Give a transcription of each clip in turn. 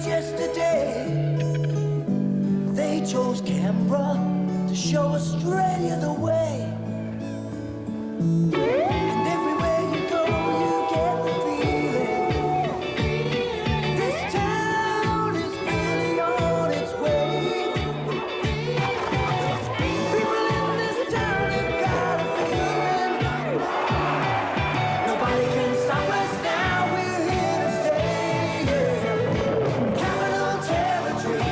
just yesterday, they chose Canberra to show Australia the way. And everywhere you go, you get the feeling this town is really on its way. People in this town have got a feeling nobody can stop us now. We're here to stay. Capital territory,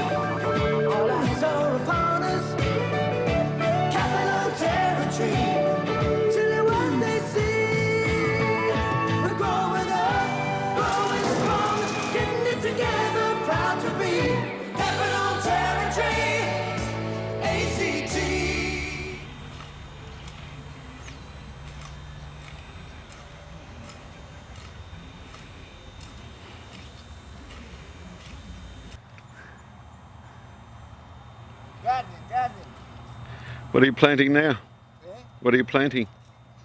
all eyes are upon us. Capital territory. Garden. What are you planting now? Eh? What are you planting?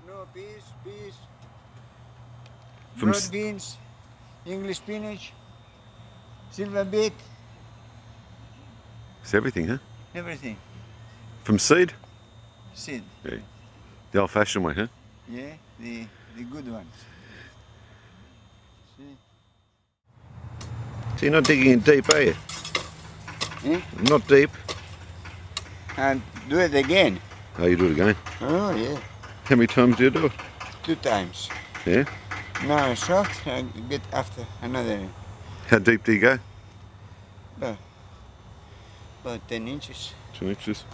No, peas, From broad beans, English spinach, silver beet, It's everything, huh? everything. From seed? Seed. Yeah. The old-fashioned way, huh? Yeah, the good ones. See? So you're not digging in deep, are you? Eh? Not deep. And do it again. Oh, you do it again. Oh, yeah. How many times do you do it? 2 times. Yeah? Now it's soft, I get after another, How deep do you go? about 10 inches. 2 inches.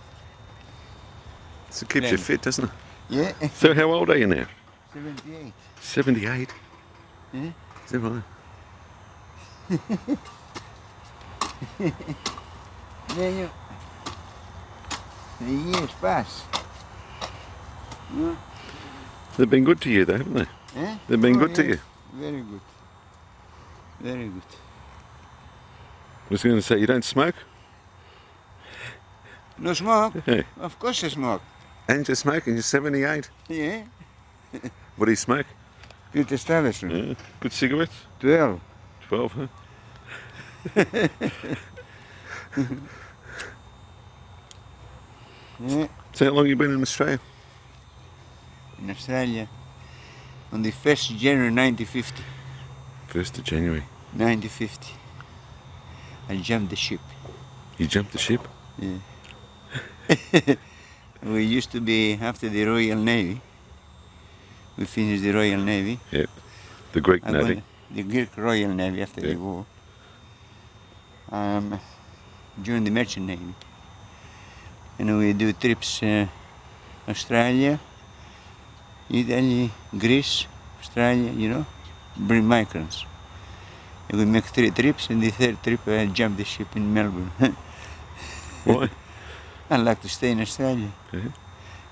So it keeps you fit, doesn't it? Yeah. So how old are you now? 78. 78? Yeah. Is that right? Yeah, the years pass. Yeah. They've been good to you though, haven't they? Eh? They've been good to yeah. you. Very good. Very good. I was going to say, you don't smoke? No smoke? Hey. Of course I smoke. And you're smoking, you're 78. Yeah. What do you smoke? Peter Stuyvesant. Yeah. Good cigarettes? 12. 12, huh? Yeah. So how long have you been in Australia? In Australia. On the 1st January 1950. 1st of January. 1950. I jumped the ship. You jumped the ship? Yeah. We used to be after the Royal Navy. We finished the Royal Navy. Yeah. The Greek I Navy. went the Greek Royal Navy after the war. Joined the Merchant Navy. And we do trips Australia, Italy, Greece, Australia, you know, bring migrants. And we make 3 trips, and the 3rd trip I jumped the ship in Melbourne. Why? I like to stay in Australia. Yeah.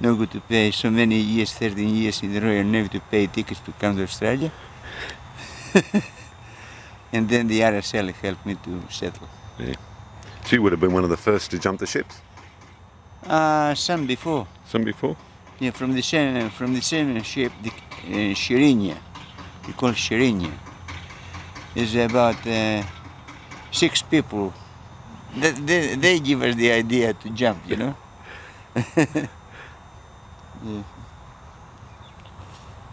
No good to pay so many years, 13 years in the Royal Navy to pay tickets to come to Australia. And then the RSL helped me to settle. Yeah. So you would have been one of the first to jump the ships? Some before. Some before? Yeah, from the same ship, the Shirinya. We call Shirinya. It's about 6 people. They give us the idea to jump, you know. Yeah.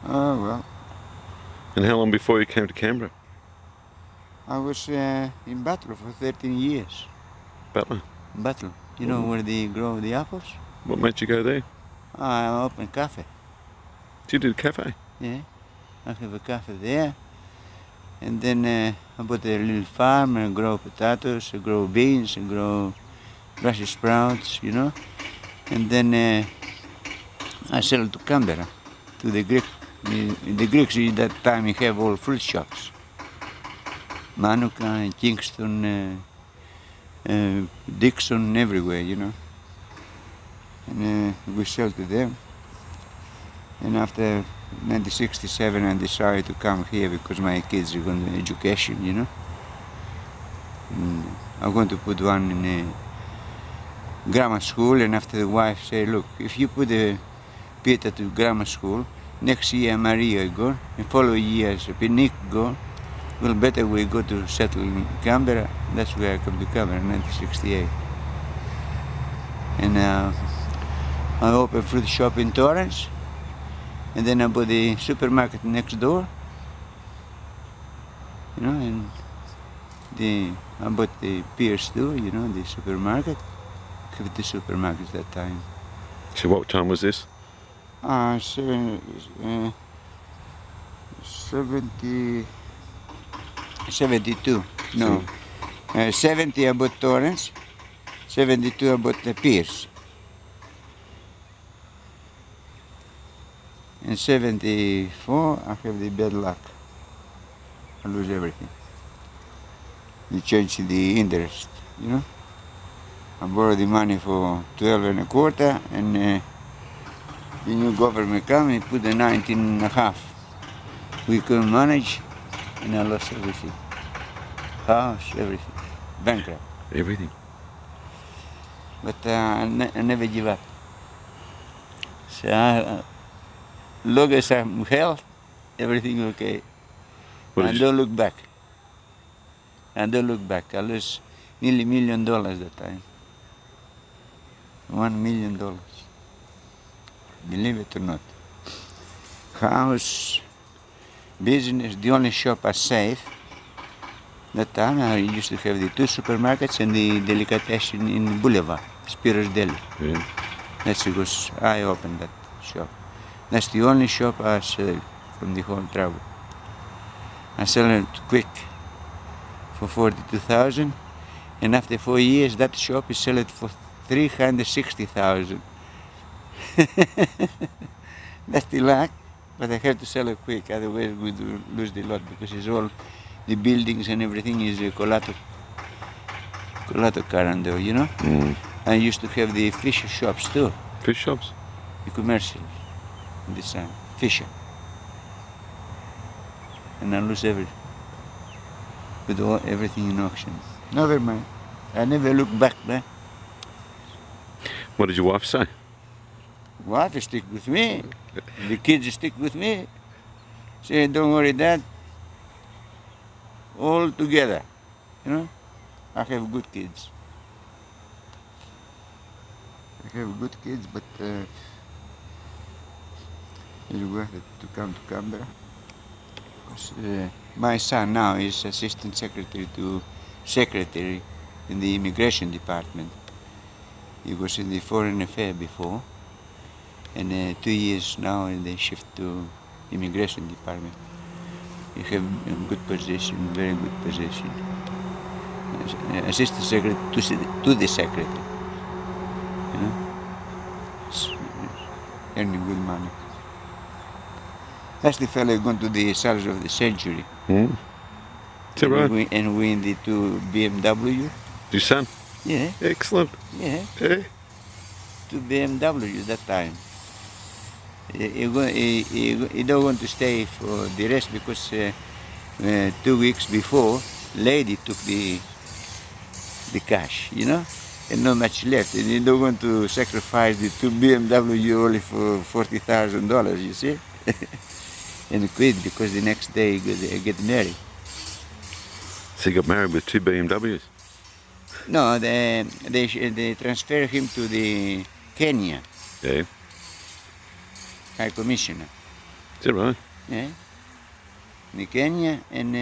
Oh well. And how long before you came to Canberra? I was in Butler for 13 years. Butler? Butler. You know where they grow the apples? What made you go there? I opened a cafe. You did a cafe? Yeah. I have a cafe there. And then I bought a little farm and grow potatoes, I grow beans, and grow Brussels sprouts, you know. And then I sell to Canberra, to the Greek. The Greeks at that time have all fruit shops. Manuka, Kingston, Dixon, everywhere, you know. And we sell to them. And after 1967 I decided to come here because my kids are going to education, you know. And I'm going to put one in a grammar school, and after the wife said, look, if you put Peter to grammar school, next year Maria go, and following years Nick go, well, better we go to settle in Canberra. That's where I come to Canberra in 1968. And I opened a fruit shop in Torrance. And then I bought the supermarket next door. You know, and I bought the Pierce too, you know, the supermarket. Kept the supermarkets that time. So what time was this? 72. No. 70 I bought Torrance. 72 I bought the Pierce. In 74 I have the bad luck. I lose everything. They change the interest, you know. I borrowed the money for 12 and a quarter, and the new government came and put the 19 and a half. We couldn't manage, and I lost everything. House, everything. Bankrupt. Everything. But I never give up. So long as I'm healthy, everything okay. And don't look back. And don't look back. I lost nearly $1 million that time. $1 million. Believe it or not. House, business, the only shop I saved. That time I used to have the 2 supermarkets and the delicatessen in Boulevard, Spriros Deli. Yeah. That's because I opened that shop. That's the only shop I sell from the whole travel. I sell it quick for 42,000, and after 4 years that shop is sold for 360,000. That's the luck, but I have to sell it quick, otherwise we would lose the lot, because it's all the buildings and everything is a collato carando, you know. I used to have the fish shops too. Fish shops? The commercial, this time, fisher. And I lose everything. With everything in auction. Never mind. I never look back, man. What did your wife say? Wife stick with me. The kids stick with me. Say, don't worry, Dad. All together. You know? I have good kids. I have good kids, but it's worth it to come to Canberra. My son now is assistant secretary to secretary in the immigration department. He was in the foreign affairs before, and 2 years now and they shift to immigration department. He have a good position, very good position. Assistant secretary to the secretary, you know, earning good money. That's the fellow going to the Sales of the Century. Is that right? And win the 2 BMW. Your son? Yeah. Excellent. Yeah. Yeah. 2 BMW that time. He don't want to stay for the rest because 2 weeks before, lady took the cash, you know, and not much left. And he don't want to sacrifice the 2 BMW only for $40,000, you see. And quit because the next day they get married. So you got married with 2 BMWs? No, they transfer him to the Kenya. Yeah. High Commissioner. Is that right? Yeah. In Kenya, and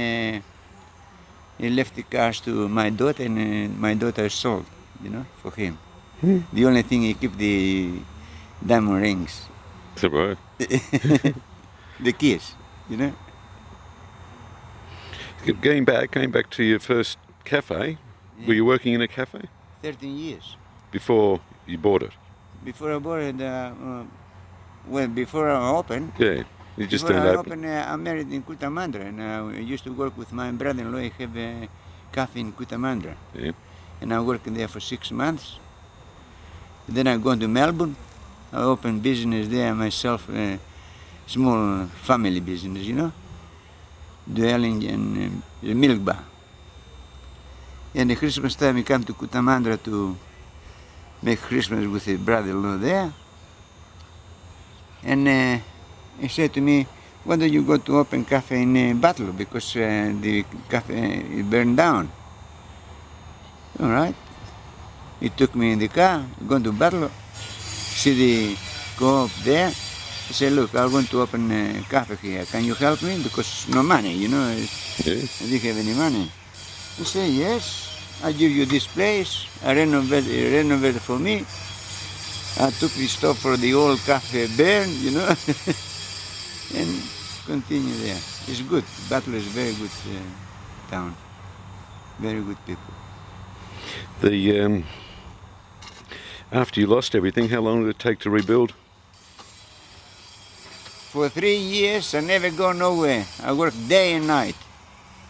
he left the cars to my daughter, and my daughter sold, you know, for him. The only thing he keep the diamond rings. Is that right? The keys, you know. Going back to your first cafe, were you working in a cafe? 13 years. Before you bought it? Before I bought it, well, before I opened. Yeah, you just before turned I open. opened, I'm married in Cootamandra, and I used to work with my brother-in-law. I have a cafe in Cootamandra. Yeah. And I worked there for 6 months. Then I go to Melbourne. I opened business there myself, small family business, you know, dwelling in a milk bar. And the Christmas time, we come to Cootamandra to make Christmas with his brother-in-law there. And he said to me, why don't you go to open cafe in Battle, because the cafe is burned down. All right. He took me in the car, going to Battle, see the co-op there. He said, look, I want to open a cafe here. Can you help me? Because no money, you know. Yeah. I didn't have any money. He said, yes, I give you this place. I renovate for me. I took the stop for the old cafe burn, you know, and continue there. It's good. Battle is very good town. Very good people. The after you lost everything, how long did it take to rebuild? For 3 years, I never go nowhere. I work day and night.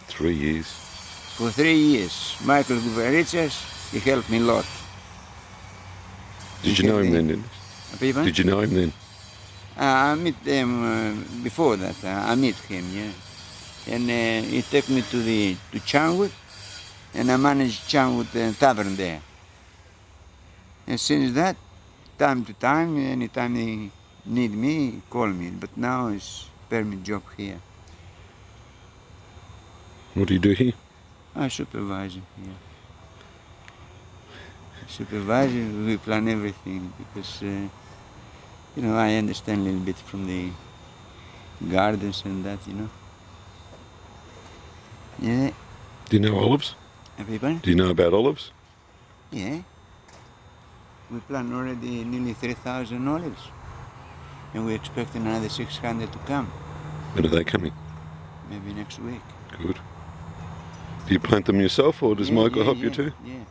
3 years. For 3 years. Michael Guveritzas, he helped me a lot. Did you know him then? Did you know him then? I met them before that. I met him, yeah. And he took me to Chanwood, and I managed Chanwood Tavern there. And since that, time to time, anytime they need me, call me. But now it's permanent job here. What do you do here? I supervise here. Supervisor, we plan everything because, you know, I understand a little bit from the gardens and that, you know. Yeah. Do you know olives? Everybody? Do you know about olives? Yeah. We plant already nearly 3,000 olives. And we expect another 600 to come. When are they coming? Maybe next week. Good. Do you plant them yourself, or does Michael help you too? Yeah.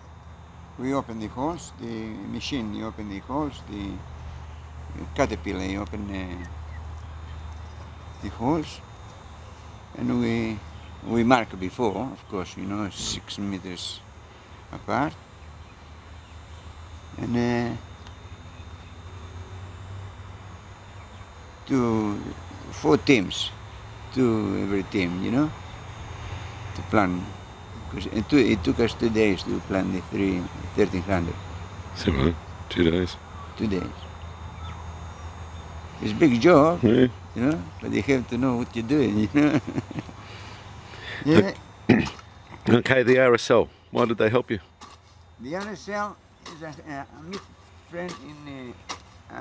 We open the holes, the machine, you open the holes, the caterpillar, you open the holes, and we mark before, of course, you know, 6 meters apart, and 4 teams, 2 every team, you know, to plant. Because it took us 2 days to plant the 1,300. So, right, 2 days. 2 days. It's a big job, Yeah. you know, but you have to know what you're doing, you know. Yeah. Okay, the RSL. Why did they help you? The RSL is I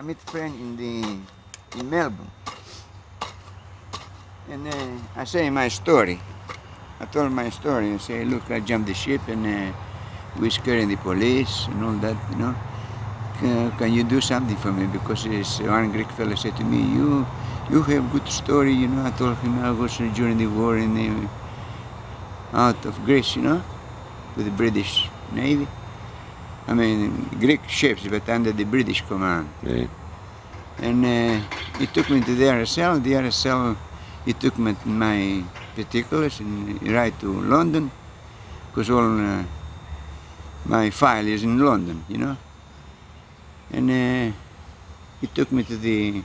meet friend in Melbourne, and I say my story. I told my story. I say, look, I jumped the ship and we scaring the police and all that, you know. Can you do something for me? Because one Greek fellow said to me, you have good story, you know. I told him I was during the war out of Greece, you know, with the British Navy. I mean, Greek ships, but under the British command. Yeah. And he took me to the RSL. The RSL, he took me my particulars and right to London, because all my file is in London, you know. And he took me to the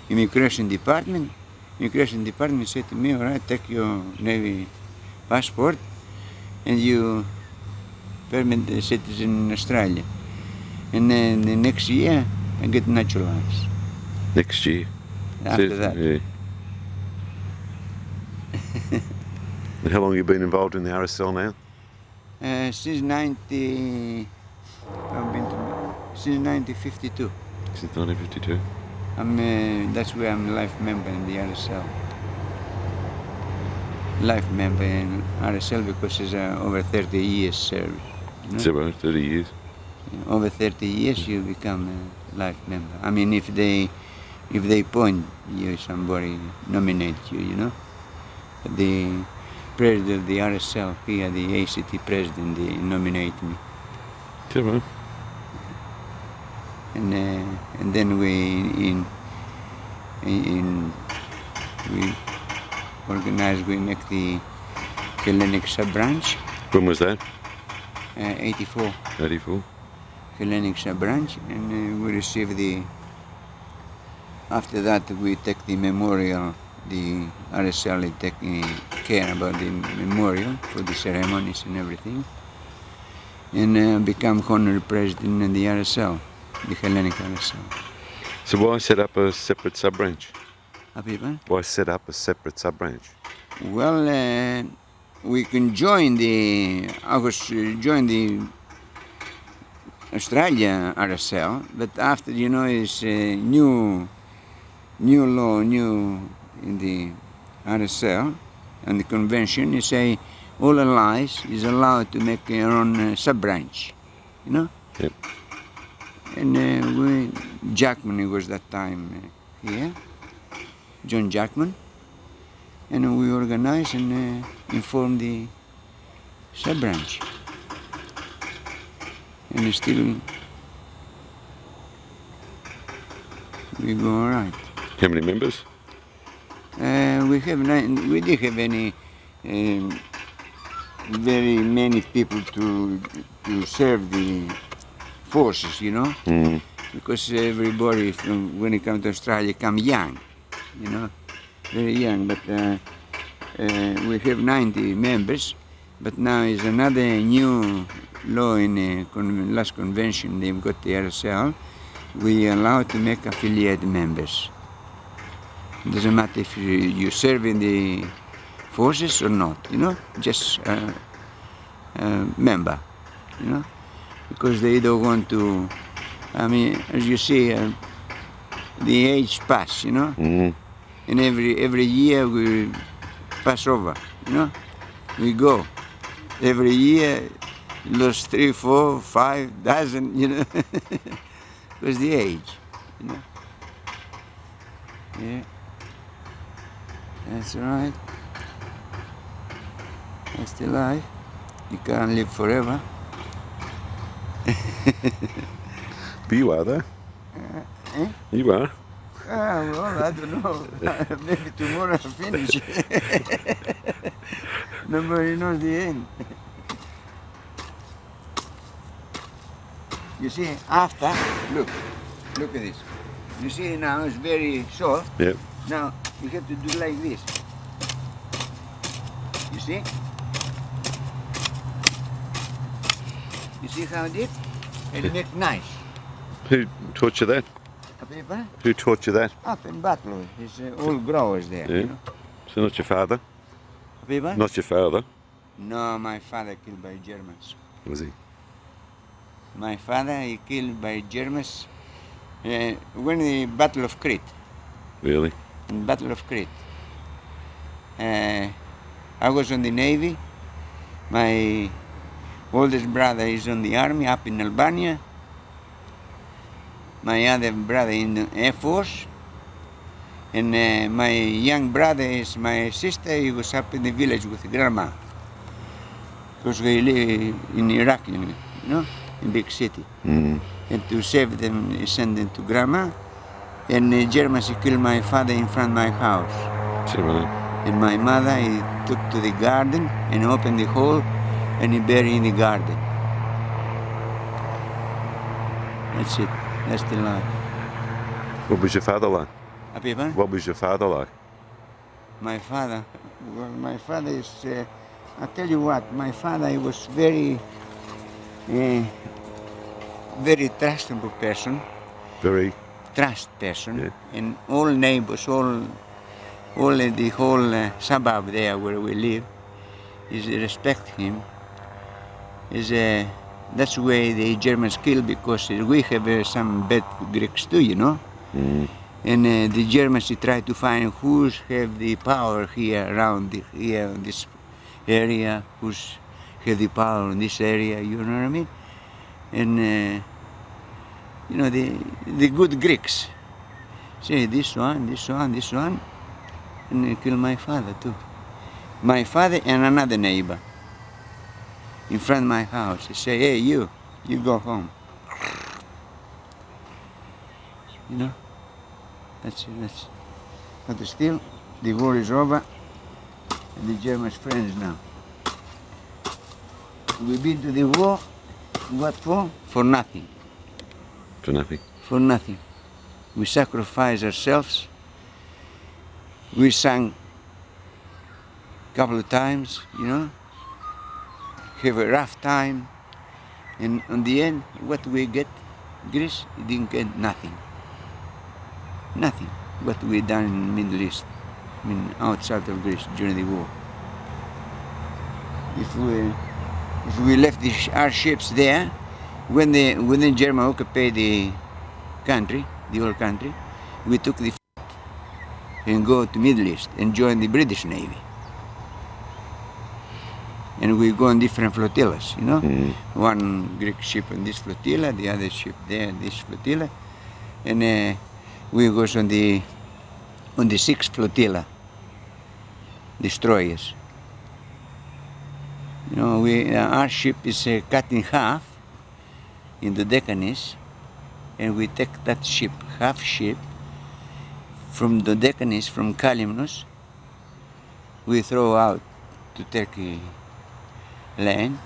immigration department. Immigration department said to me, all right, take your Navy passport and you permanent citizen in Australia. And then the next year I get naturalized. Next year. After that. Yeah. And how long have you been involved in the RSL now? Since 1952. Since 1952. That's where I'm life member in the RSL. Life member in RSL because it's over 30 years service. You know? Is that right? 30 years? Over 30 years you become a life member. I mean, if they appoint you, somebody nominate you, you know. The president of the RSL here, the ACT president, they nominate me. Is that right? And then we organize, we make the Hellenic sub-branch. When was that? 84. 84. Hellenic sub-branch, and we receive after that we take the memorial, the RSL taking care about the memorial for the ceremonies and everything, and become honorary president in the RSL, the Hellenic RSL. So why set up a separate sub-branch? People. Why set up a separate sub-branch? Well, we can join the Australia RSL, but after is new law, new in the RSL and the convention. You say all allies is allowed to make their own sub-branch, Yep. And Jackman, he was that time here, John Jackman, and we organized and informed the sub-branch, and still we go all right. How many members? We didn't have any very many people to serve the forces, Mm. because everybody when it comes to Australia come young, very young. But we have 90 members. But now is another new law in the last convention. They've got the RSL. We are allowed to make affiliate members. It doesn't matter if you serve in the forces or not, just a member, because they don't want to. I mean, as you see, the age pass, Mm. and every year we pass over, we go. Every year, lose 3, 4, 5 dozen, because the age, Yeah, that's right. That's the life. You can't live forever. But you are, though. Eh? You are. Well, I don't know. Maybe tomorrow I'll finish. Nobody knows the end. You see, after, look at this. You see now it's very soft. Yep. Now you have to do like this. You see? You see how I did? And it makes nice. Who taught you that? People Who taught you that? up in Butler. There's all growers there. Yeah. So not your father? People? Not your father, No, my father killed by Germans. was he? My father, he killed by Germans when the Battle of Crete. Really? In Battle of Crete. I was on the Navy. My oldest brother is on the army up in Albania. My other brother in the Air Force. And my young brother is my sister. He was up in the village with grandma. Because we live in Iraq, in big city. Mm. And to save them, he sent them to grandma. And the Germans killed my father in front of my house. See, right. And my mother, he took to the garden and opened the hole and he buried in the garden. That's it. That's the life. What was your father like? People? What was your father like? My father, well, my father is, I'll tell you what, my father, he was very trustable person, Very. trust person, Yeah. and all neighbors, all the whole suburb there where we live, is respect him. Is that's why the Germans kill, because we have some bad Greeks too, Mm. And the Germans, they try to find who's have the power here around here in this area, who's have the power in this area, you know what I mean? And the good Greeks say this one, and they kill my father too. My father and another neighbor in front of my house. They say, hey, you go home. That's it. But still, the war is over, and the Germans friends now. We've been to the war, what for? For nothing. For nothing. For nothing. We sacrificed ourselves. We sang a couple of times, have a rough time, and in the end, what we get? Greece didn't get nothing. Nothing. what we done in the Middle East, I mean outside of Greece during the war. If we left our ships there, when the German occupied the country, the whole country, we took the fleet and go to Middle East and join the British Navy. And we go on different flotillas, you know. One Greek ship on this flotilla, the other ship there, this flotilla, and we go on the sixth flotilla, destroyers. You know, our ship is cut in half in the Deccanese, and we take that ship, half ship, from the Deccanese, from Kalymnos, we throw out to Turkey land.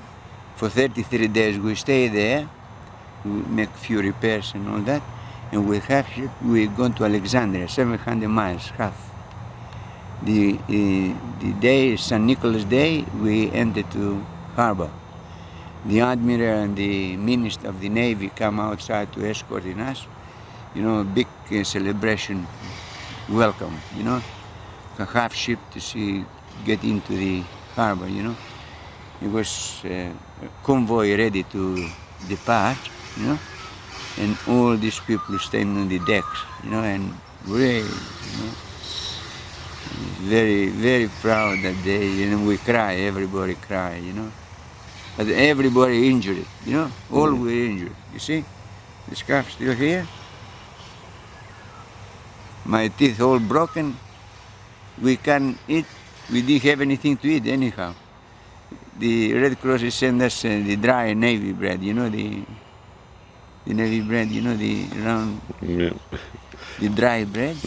For 33 days we stay there, we make few repairs and all that, and with half ship we go to Alexandria, 700 miles, half. The day, St. Nicholas Day, we enter to harbor. The Admiral and the Minister of the Navy come outside to escort us. You know, big celebration, welcome, you know. A half ship to get into the harbor, you know. It was a convoy ready to depart, you know. And all these people standing on the decks, you know, and brave, you know. Very, very proud that day, and we cry, everybody cry, you know. But everybody injured, you know, all were injured. You see, the scarf still here. My teeth all broken. We can't eat. We didn't have anything to eat anyhow. The Red Cross sent us the dry navy bread, you know, the navy bread, you know, the round, the dry bread.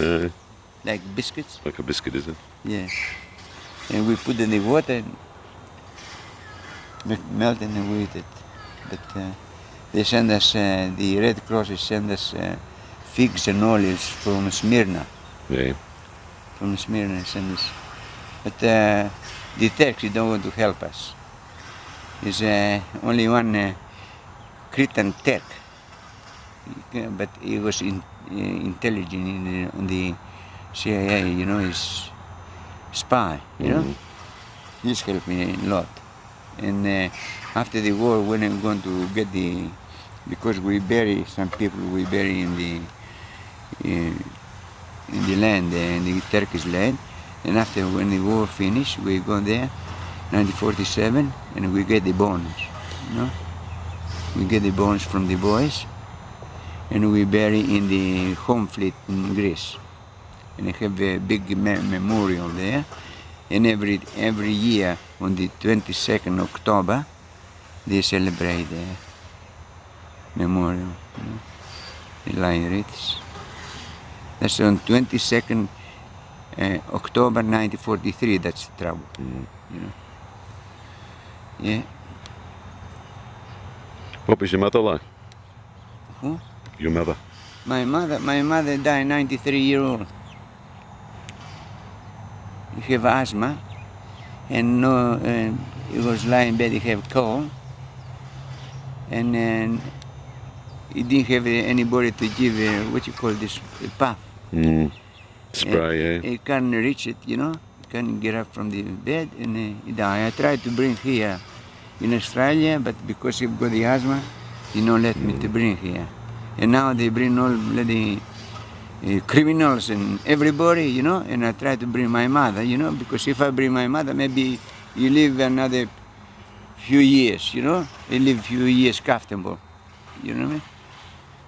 Like biscuits? Like a biscuit, is it? Yeah. And we put it in the water and melt and we eat it. But they send us, the Red Cross send us figs and olives from Smyrna. Yeah. From Smyrna send us. But the Turks don't want to help us. There's only one Cretan Turk, but he was intelligent on the CIA, you know, is spy, you know. He's helped me a lot. And after the war, when I'm going to get because we bury some people, we bury in the land, in the Turkish land. And after when the war finished, we go there, 1947, and we get the bones, you know. We get the bones from the boys, and we bury in the home fleet in Greece. And I have a big memorial there. And every year on the 22nd October, they celebrate the memorial, you know, the line wreaths. That's on 22nd October 1943. That's the trouble, you know. Yeah. What was your mother like? Who? Your mother. My mother died 93-year-old. He have asthma, and no, he was lying in bed. He have cold, and he didn't have anybody to give what you call this puff. Spray, yeah. He can't reach it, you know. He can't get up from the bed, and he died. I tried to bring here in Australia, but because he got the asthma, he don't let me to bring here. And now they bring all bloody criminals and everybody, you know, and I try to bring my mother, you know, because if I bring my mother, maybe you live another few years, you know, you live few years comfortable, you know what I mean?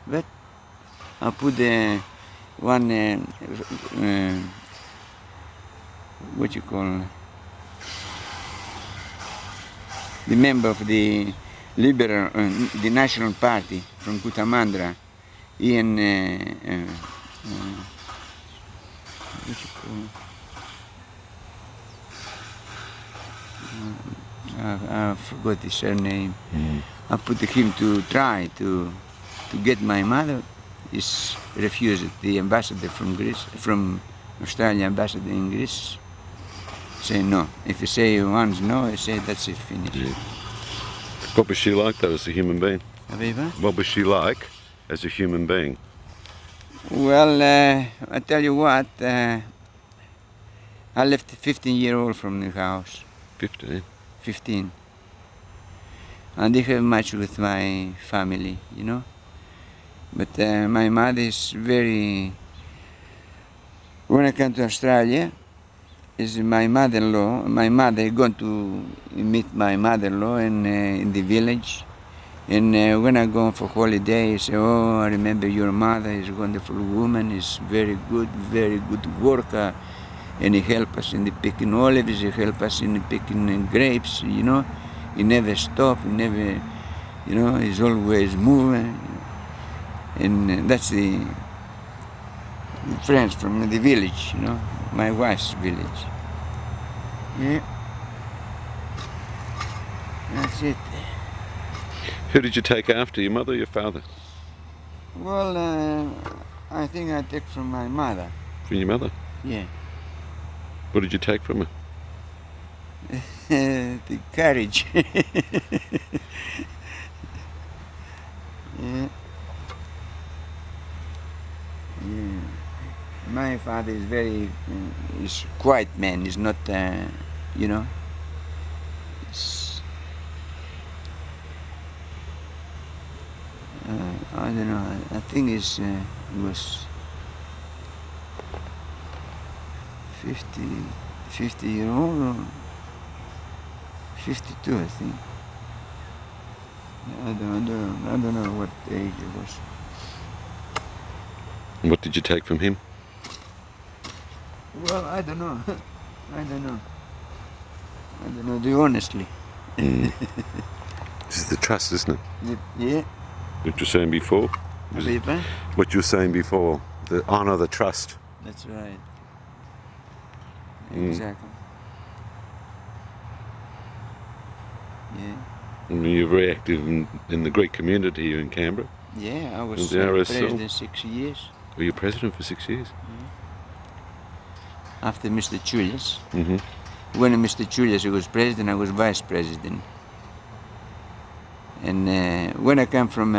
But I put one, what you call, the member of the Liberal, the National Party from Kutamandra, Ian, what you call, I forgot his surname. I put him to try to get my mother. He's refused. The ambassador from Greece, from Australia, ambassador in Greece, say no. If you say once no, I say that's it, finished. Yeah. What was she like though as a human being? What was she like as a human being? Well, I tell you what, I left 15-year-old from the house. 15. 15. I didn't have much with my family, you know. But my mother is very... When I came to Australia, is my mother-in-law. My mother going to meet my mother-in-law in the village. And when I go for holiday, I say, oh, I remember your mother is a wonderful woman, is very good worker. And he help us in the picking olives, he help us in the picking grapes, you know. He never stop, he never, you know, he's always moving. And that's the friends from the village, you know, my wife's village. Yeah. That's it. Who did you take after, your mother or your father? Well, I think I take from my mother. From your mother? Yeah. What did you take from her? The courage. Yeah. Yeah. My father is very, is quiet man. He's not, you know. I don't know. I think it was 50-year-old or 52, I think. I don't know what age it was. And what did you take from him? Well, I don't know. I don't know, do honestly. This is the trust, isn't it? Yeah. What you were saying before? What you were saying before, the honour, the trust. That's right. Exactly. Yeah. And you're very active in the Greek community here in Canberra. Yeah, I was the RSL. president 6 years. Were you president for 6 years? After Mr. Julius. Mm-hmm. When Mr. Julius was president, I was vice president. And when I came from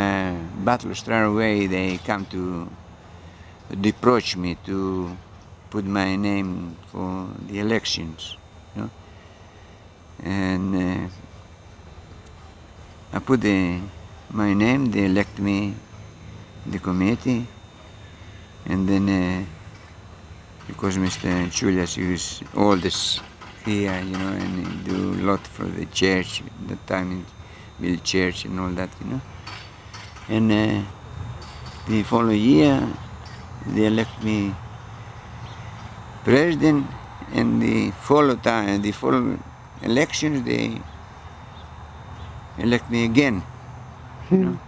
Battle straight away, they come to approach me to put my name for the elections, you know. And I put my name, they elect me in the committee. And then, because Mr. Julius, he was oldest here, you know, and he do a lot for the church, at that time he built church and all that, you know. And the following year, they elect me president, and the following elections, they elect me again, you know.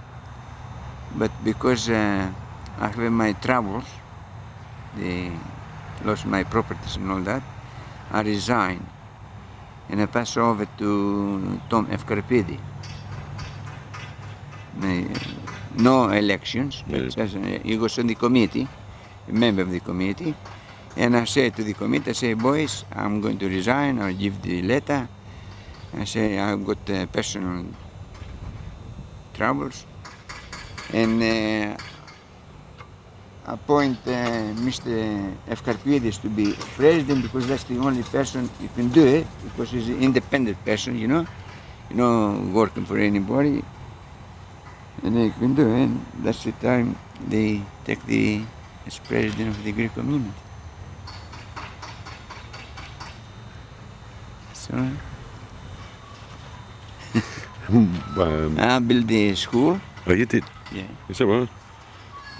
But because I have my troubles, they lost my properties and all that, I resigned. And I passed over to Tom F. Karpidi. No elections, but he was on the committee, a member of the committee. And I said to the committee, I say, boys, I'm going to resign, I'll give the letter. I say, I've got personal troubles. And appoint Mr. F. Karpidis to be president, because that's the only person who can do it, because he's an independent person, you know, working for anybody. And they can do it, and that's the time they take the as president of the Greek community. So I built the school. Oh, you did? Yeah. Is that right?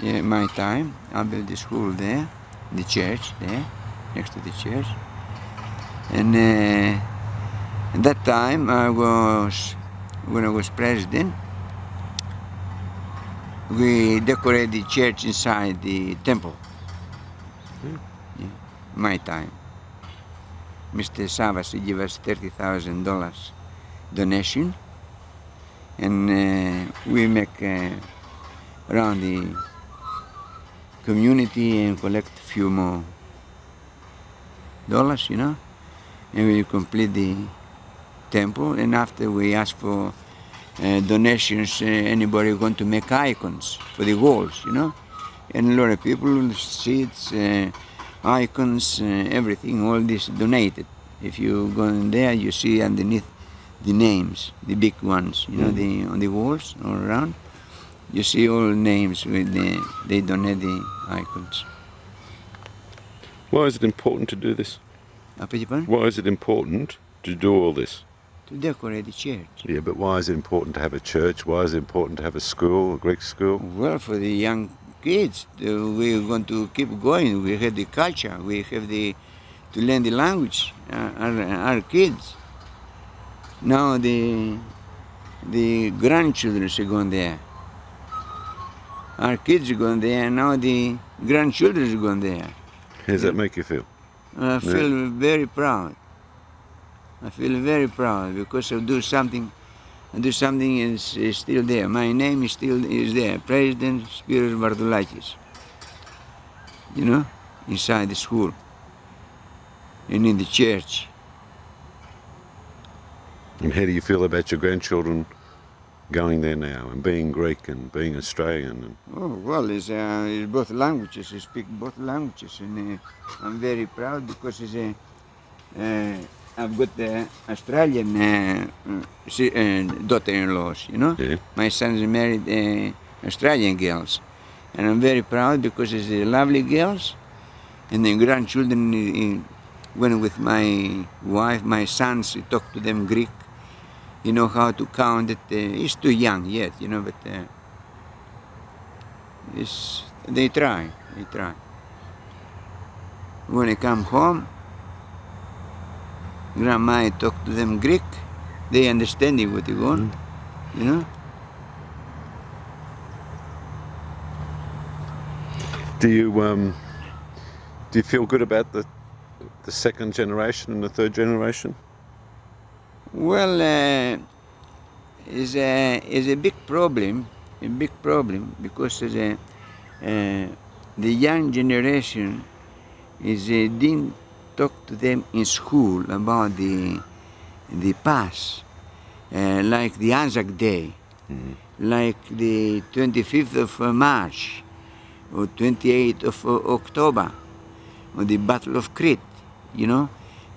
Yeah, my time. I built the school there, the church there, next to the church. And at that time, when I was president, we decorated the church inside the temple. Yeah, my time. Mr. Savas gave us $30,000 donation, and we make around the community and collect a few more dollars, you know, and we complete the temple. And after we ask for donations, anybody want to make icons for the walls, you know, And a lot of people, seats, icons, everything, all this donated. If you go in there, you see underneath the names, the big ones, you know, on the walls all around. You see all names with they donate the icons. Why is it important to do this? Why is it important to do all this? To decorate the church. Yeah, but why is it important to have a church? Why is it important to have a school, a Greek school? Well, for the young kids, we're going to keep going. We have the culture. We have to learn the language. Our kids. Now the grandchildren are going there. Our kids are going there. Now the grandchildren are going there. How does that make you feel? I feel very proud. I feel very proud because I do something. Is still there. My name is still there. President Spriros Vardoulakis. You know, inside the school and in the church. And how do you feel about your grandchildren going there now and being Greek and being Australian? And oh well, it's both languages. I speak both languages, and I'm very proud because I've got Australian daughter-in-laws. You know, yeah. My son's married Australian girls, and I'm very proud because it's lovely girls, and the grandchildren. When with my wife, my sons, we talk to them Greek. You know how to count it. He's too young yet, you know, but they try. When I come home, Grandma, I talk to them Greek. They understand what you want, you know. Do you feel good about the second generation and the third generation? Well, is a big problem, because the young generation didn't talk to them in school about the past, like the Anzac Day, like the 25th of March, or 28th of October, or the Battle of Crete, you know.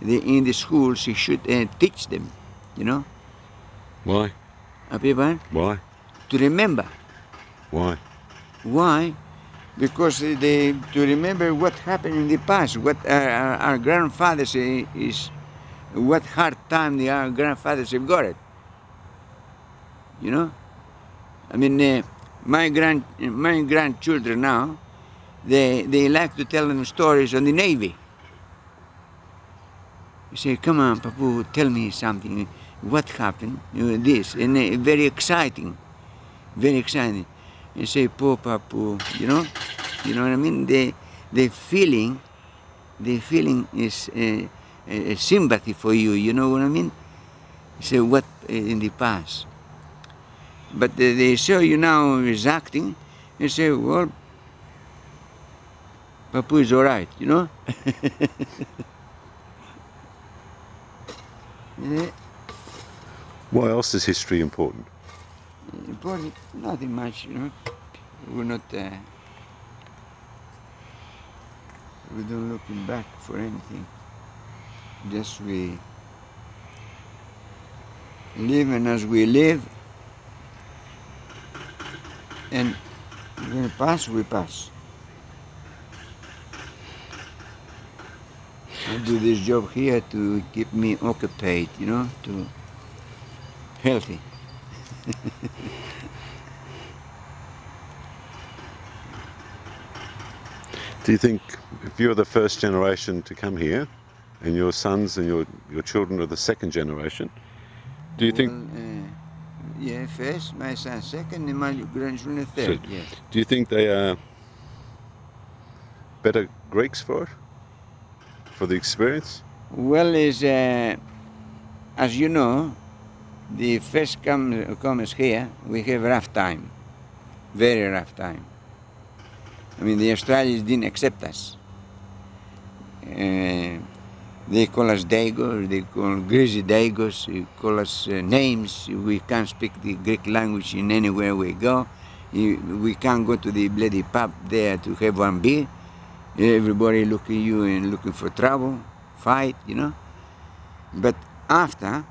In the schools, you should teach them, you know. Why? Why? To remember. Why? Why? Because to remember what happened in the past, what our grandfathers what hard time our grandfathers have got it. You know. I mean, my grandchildren now, they like to tell them stories on the Navy. You say, come on, Papu, tell me something. What happened? This, and very exciting. You say, poor Papu, you know what I mean? The feeling is a sympathy for you. You know what I mean? You say, what in the past? But they show you now is acting. You say, well, Papu is all right, you know. Why else is history important? Important, nothing much, you know. We're not, we don't looking back for anything. Just we live, and as we live, and when we pass, we pass. I do this job here to keep me occupied, you know, to healthy. Do you think if you're the first generation to come here, and your sons and your children are the second generation, do you think? Yeah, first, my son second, and my grandchildren third. So, yes. do you think they are better Greeks for it? For the experience? Well, as you know, the first comers here, we have rough time, very rough time. I mean, the Australians didn't accept us. They call us Daigos, they call greasy Daigos, they call us names. We can't speak the Greek language in anywhere we go. We can't go to the bloody pub there to have one beer. Everybody looking at you and looking for trouble, fight, you know. But after,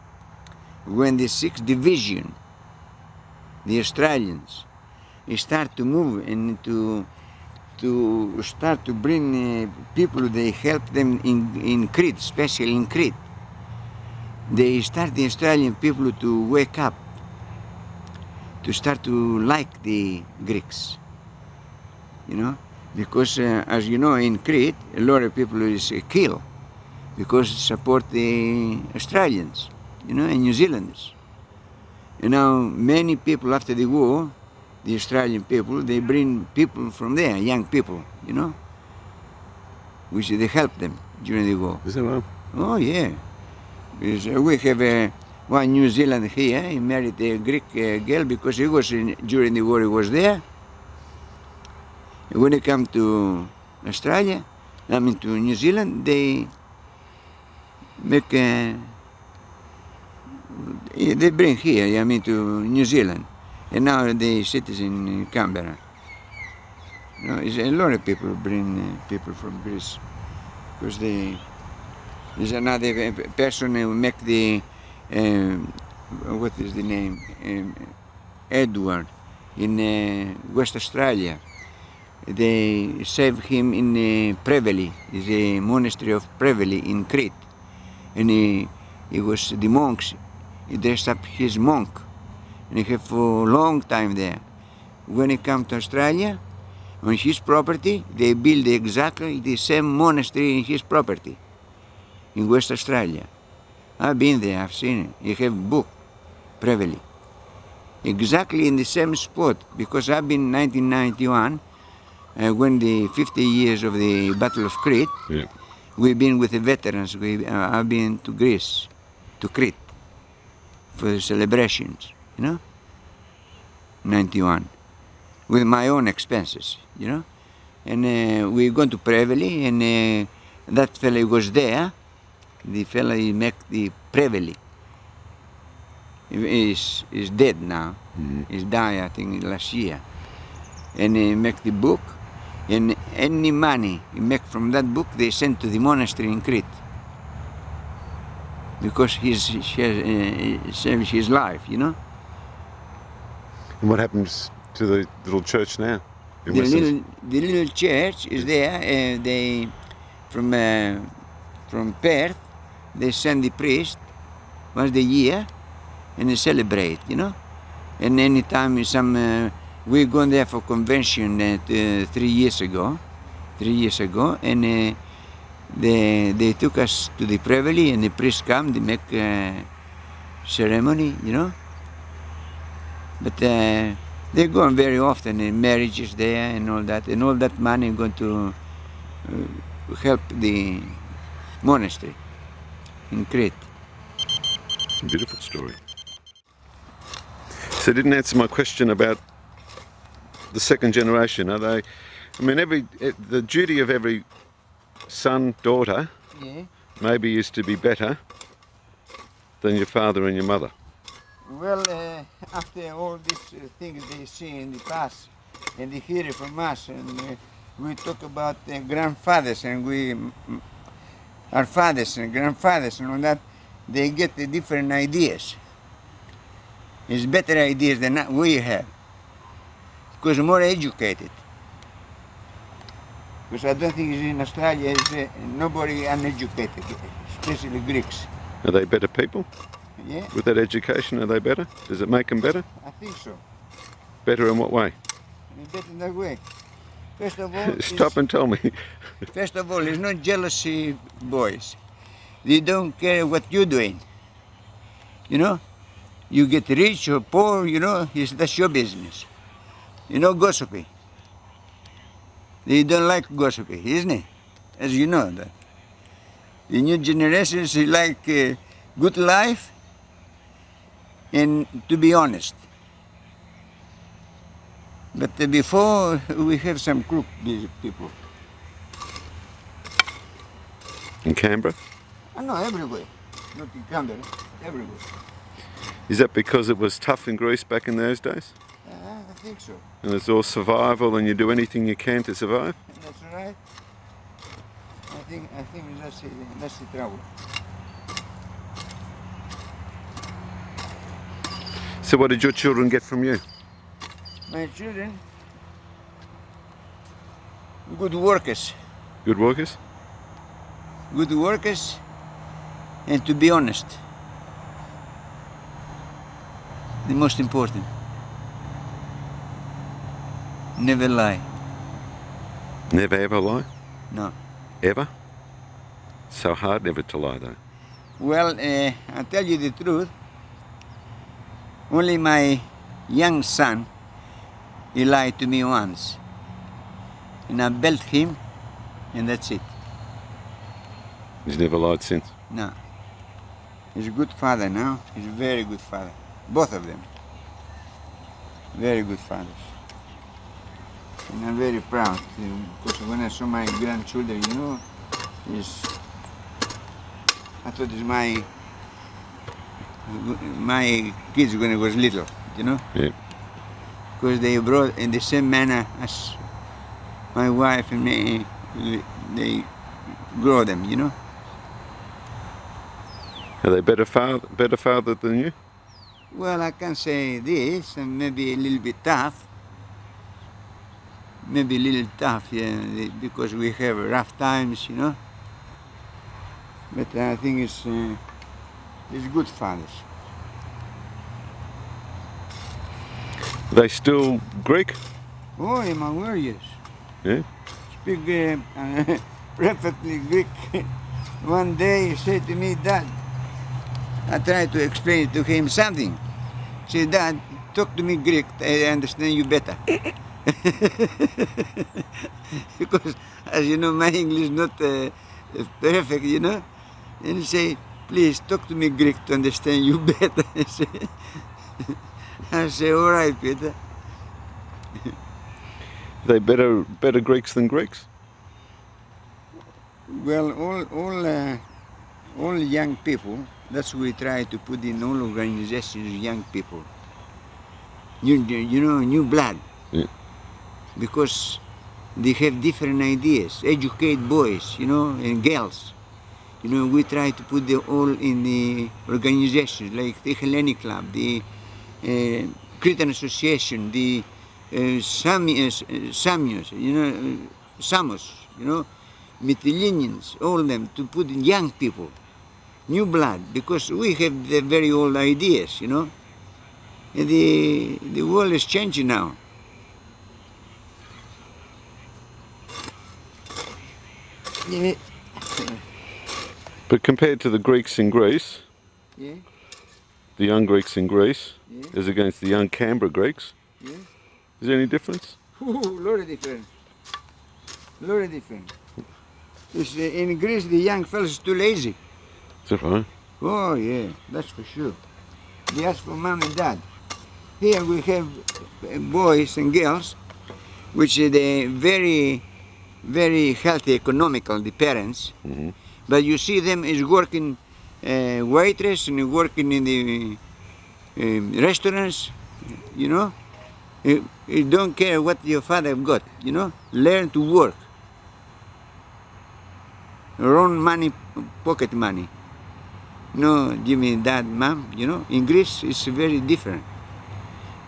when the 6th Division, the Australians, start to move and to start to bring people, they help them in Crete, especially in Crete. They start the Australian people to wake up, to start to like the Greeks, you know, because as you know, in Crete, a lot of people is killed because support the Australians, you know, and New Zealanders. And now many people after the war, the Australian people, they bring people from there, young people, you know, which they help them during the war. Is that right? Oh yeah, because we have one New Zealand here. He married a Greek girl because he was during the war. He was there. When he come to Australia, I mean to New Zealand, they make they bring here. I mean to New Zealand, and now they citizen in Canberra. You know, it's a lot of people bring people from Greece because they. There's another person who make the what is the name? Edward in West Australia. They saved him in Preveli, the monastery of Preveli in Crete, and he was the monks. He dressed up his monk, and he had for a long time there. When he come to Australia, on his property, they build exactly the same monastery in his property in West Australia. I've been there, I've seen it. You have book, Preveli. Exactly in the same spot, because I've been in 1991, when the 50 years of the Battle of Crete, Yeah. we've been with the veterans. I've been to Greece, to Crete, for the celebrations, you know, 91, with my own expenses, you know. And we gone to Preveli, and that fellow was there. The fellow he make the Preveli. Is dead now. He's died, I think, last year. And he make the book, and any money he make from that book, they send to the monastery in Crete. Because he saves his life, you know. And what happens to the little church now? in The Western- little church is there. They from Perth, they send the priest once a year, and they celebrate, you know. And anytime we gone there for convention 3 years ago, and they took us to the Preveli, and the priest come, they make ceremony, you know. But they go very often, and marriages there and all that money going to help the monastery in Crete. Beautiful story. So it didn't answer my question about the second generation. Are they? I mean, the duty of every son, daughter, Yeah. maybe is to be better than your father and your mother. Well, after all these things they see in the past, and they hear it from us, and we talk about grandfathers, and our fathers and grandfathers, and all that, they get the different ideas. It's better ideas than we have, because more educated. Because I don't think in Australia is nobody uneducated, especially Greeks. Are they better people? Yeah, With that education, are they better? Does it make them better? I think so. Better in what way? It's better that way. First of all, Stop and tell me. First of all, it's not jealousy, boys. They don't care what you're doing. You know, you get rich or poor, you know, that's your business. You know, gossiping. They don't like gossiping, isn't it? As you know that. The new generations, they like good life and to be honest. But before, we have some crook people. In Canberra? I know, everywhere. Not in Canberra, everywhere. Is that because it was tough in Greece back in those days? think so. And it's all survival, and you do anything you can to survive? That's right. I think that's the trouble. So what did your children get from you? My children, good workers. Good workers? Good workers, and to be honest. The most important. Never lie. Never ever lie? No. Ever? So hard never to lie though. Well, I'll tell you the truth. Only my young son, he lied to me once. And I belted him, and that's it. He's never lied since. No. He's a good father now. He's a very good father. Both of them. Very good fathers. And I'm very proud. Because when I saw my grandchildren, you know, I thought it's my kids when I was little, you know? Yeah. Because they brought in the same manner as my wife and me, they grow them, you know? Are they better father than you? Well, I can say this, and maybe a little bit tough. Maybe a little tough, yeah, because we have rough times, you know? But I think it's good fathers. Are they still Greek? Oh, my warriors. Yeah. Speak perfectly Greek. One day he said to me, Dad, I tried to explain to him something. He said, Dad, talk to me Greek, I understand you better. Because, as you know, my English is not perfect, you know. And he say, please talk to me Greek to understand you better. I say, all right, Peter. Are they better Greeks than Greeks? Well, all young people, that's what we try to put in all organizations, young people. New blood. Yeah. Because they have different ideas. Educate boys, you know, and girls. You know, we try to put them all in the organizations, like the Hellenic Club, the Cretan Association, the Samios, you know, Samos, you know, Mytilinians, all of them, to put in young people, new blood, because we have the very old ideas, you know. And the world is changing now. Yeah. But compared to the Greeks in Greece, Yeah. the young Greeks in Greece, Yeah. as against the young Canberra Greeks, Yeah. is there any difference? Lot of different. Lot of different. It's, in Greece, the young fellas are too lazy. Is that right? Oh yeah, that's for sure. They ask for mom and dad. Here we have boys and girls, which are the very, very healthy, economical, the parents. Mm-hmm. But you see them is working waitress and working in the restaurants, you know. You don't care what your father got, you know. Learn to work. Your own money, pocket money. No, give me dad, mom, you know. In Greece, it's very different.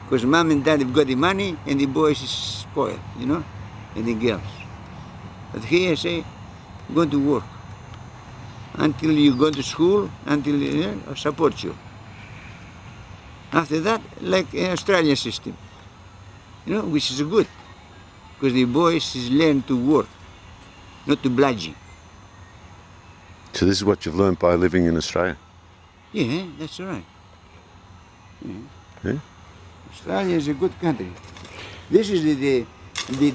Because mom and dad have got the money and the boys is spoiled, you know, and the girls. But here, say, go to work. Until you go to school, until I support you. After that, like Australian system, you know, which is good. Because the boys is learn to work, not to bludgeon. So this is what you've learned by living in Australia? Yeah, that's right. Yeah. Yeah? Australia is a good country. This is the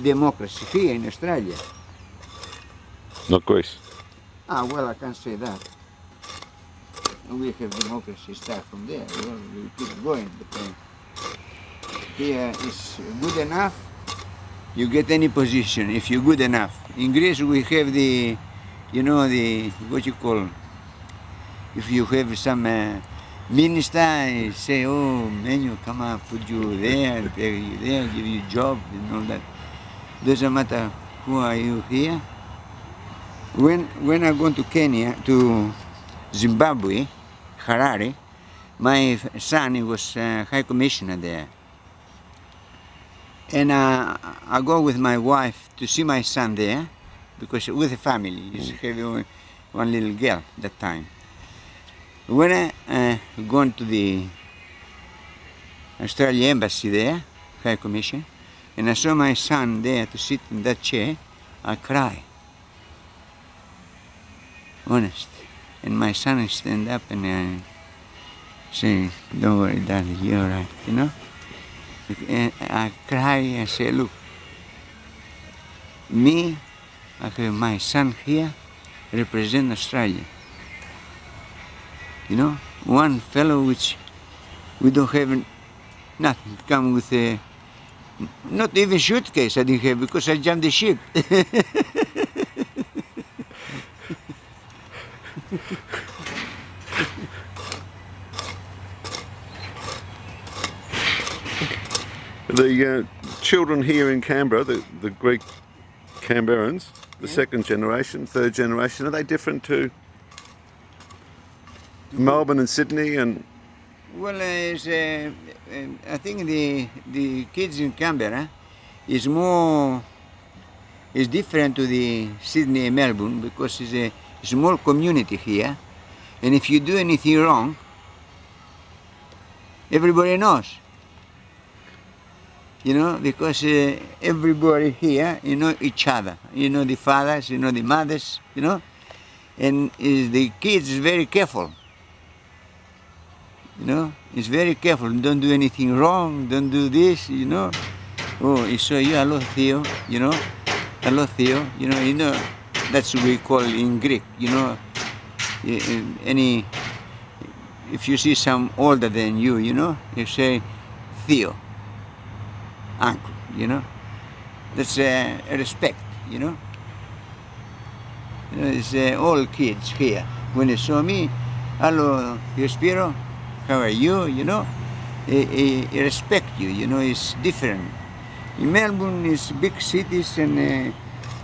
democracy here in Australia. Not Greece? Ah, well, I can't say that. We have democracy start from there. Well, we keep going. But here is good enough, you get any position if you're good enough. In Greece we have the, you know, the, what you call, if you have some Minister I say, oh, menu, come on, put you there and take you there, give you a job and all that. Doesn't matter who are you here. When I go to Kenya, to Zimbabwe, Harare, my son, he was High Commissioner there. And I go with my wife to see my son there, because with the family, he's having one little girl that time. When I gone to the Australian embassy there, High Commission, and I saw my son there to sit in that chair, I cry. Honest. And my son stand up and say, don't worry, Daddy, you're all right, you know? And I cry and say, look, me, I have my son here, represent Australia. You know, one fellow which we don't have nothing, come with a, not even suitcase I didn't have because I jumped the ship. The children here in Canberra, the Greek Canberrans, the second generation, third generation, are they different to Melbourne and Sydney? And Well, I think the kids in Canberra is different to the Sydney and Melbourne because it's a small community here, and if you do anything wrong, everybody knows. You know, because everybody here, you know each other. You know the fathers, you know the mothers, you know, and the kids is very careful. You know, it's very careful. Don't do anything wrong. Don't do this. You know. Oh, so you hello Theo. You know, hello Theo. You know. You know. That's what we call in Greek. You know, if you see some older than you, you know, you say Theo, uncle. You know, that's a respect. You know. You know, it's all kids here. When they saw me, hello, Spiro. How are you? You know, he respect you. You know, it's different. In Melbourne, it's big cities and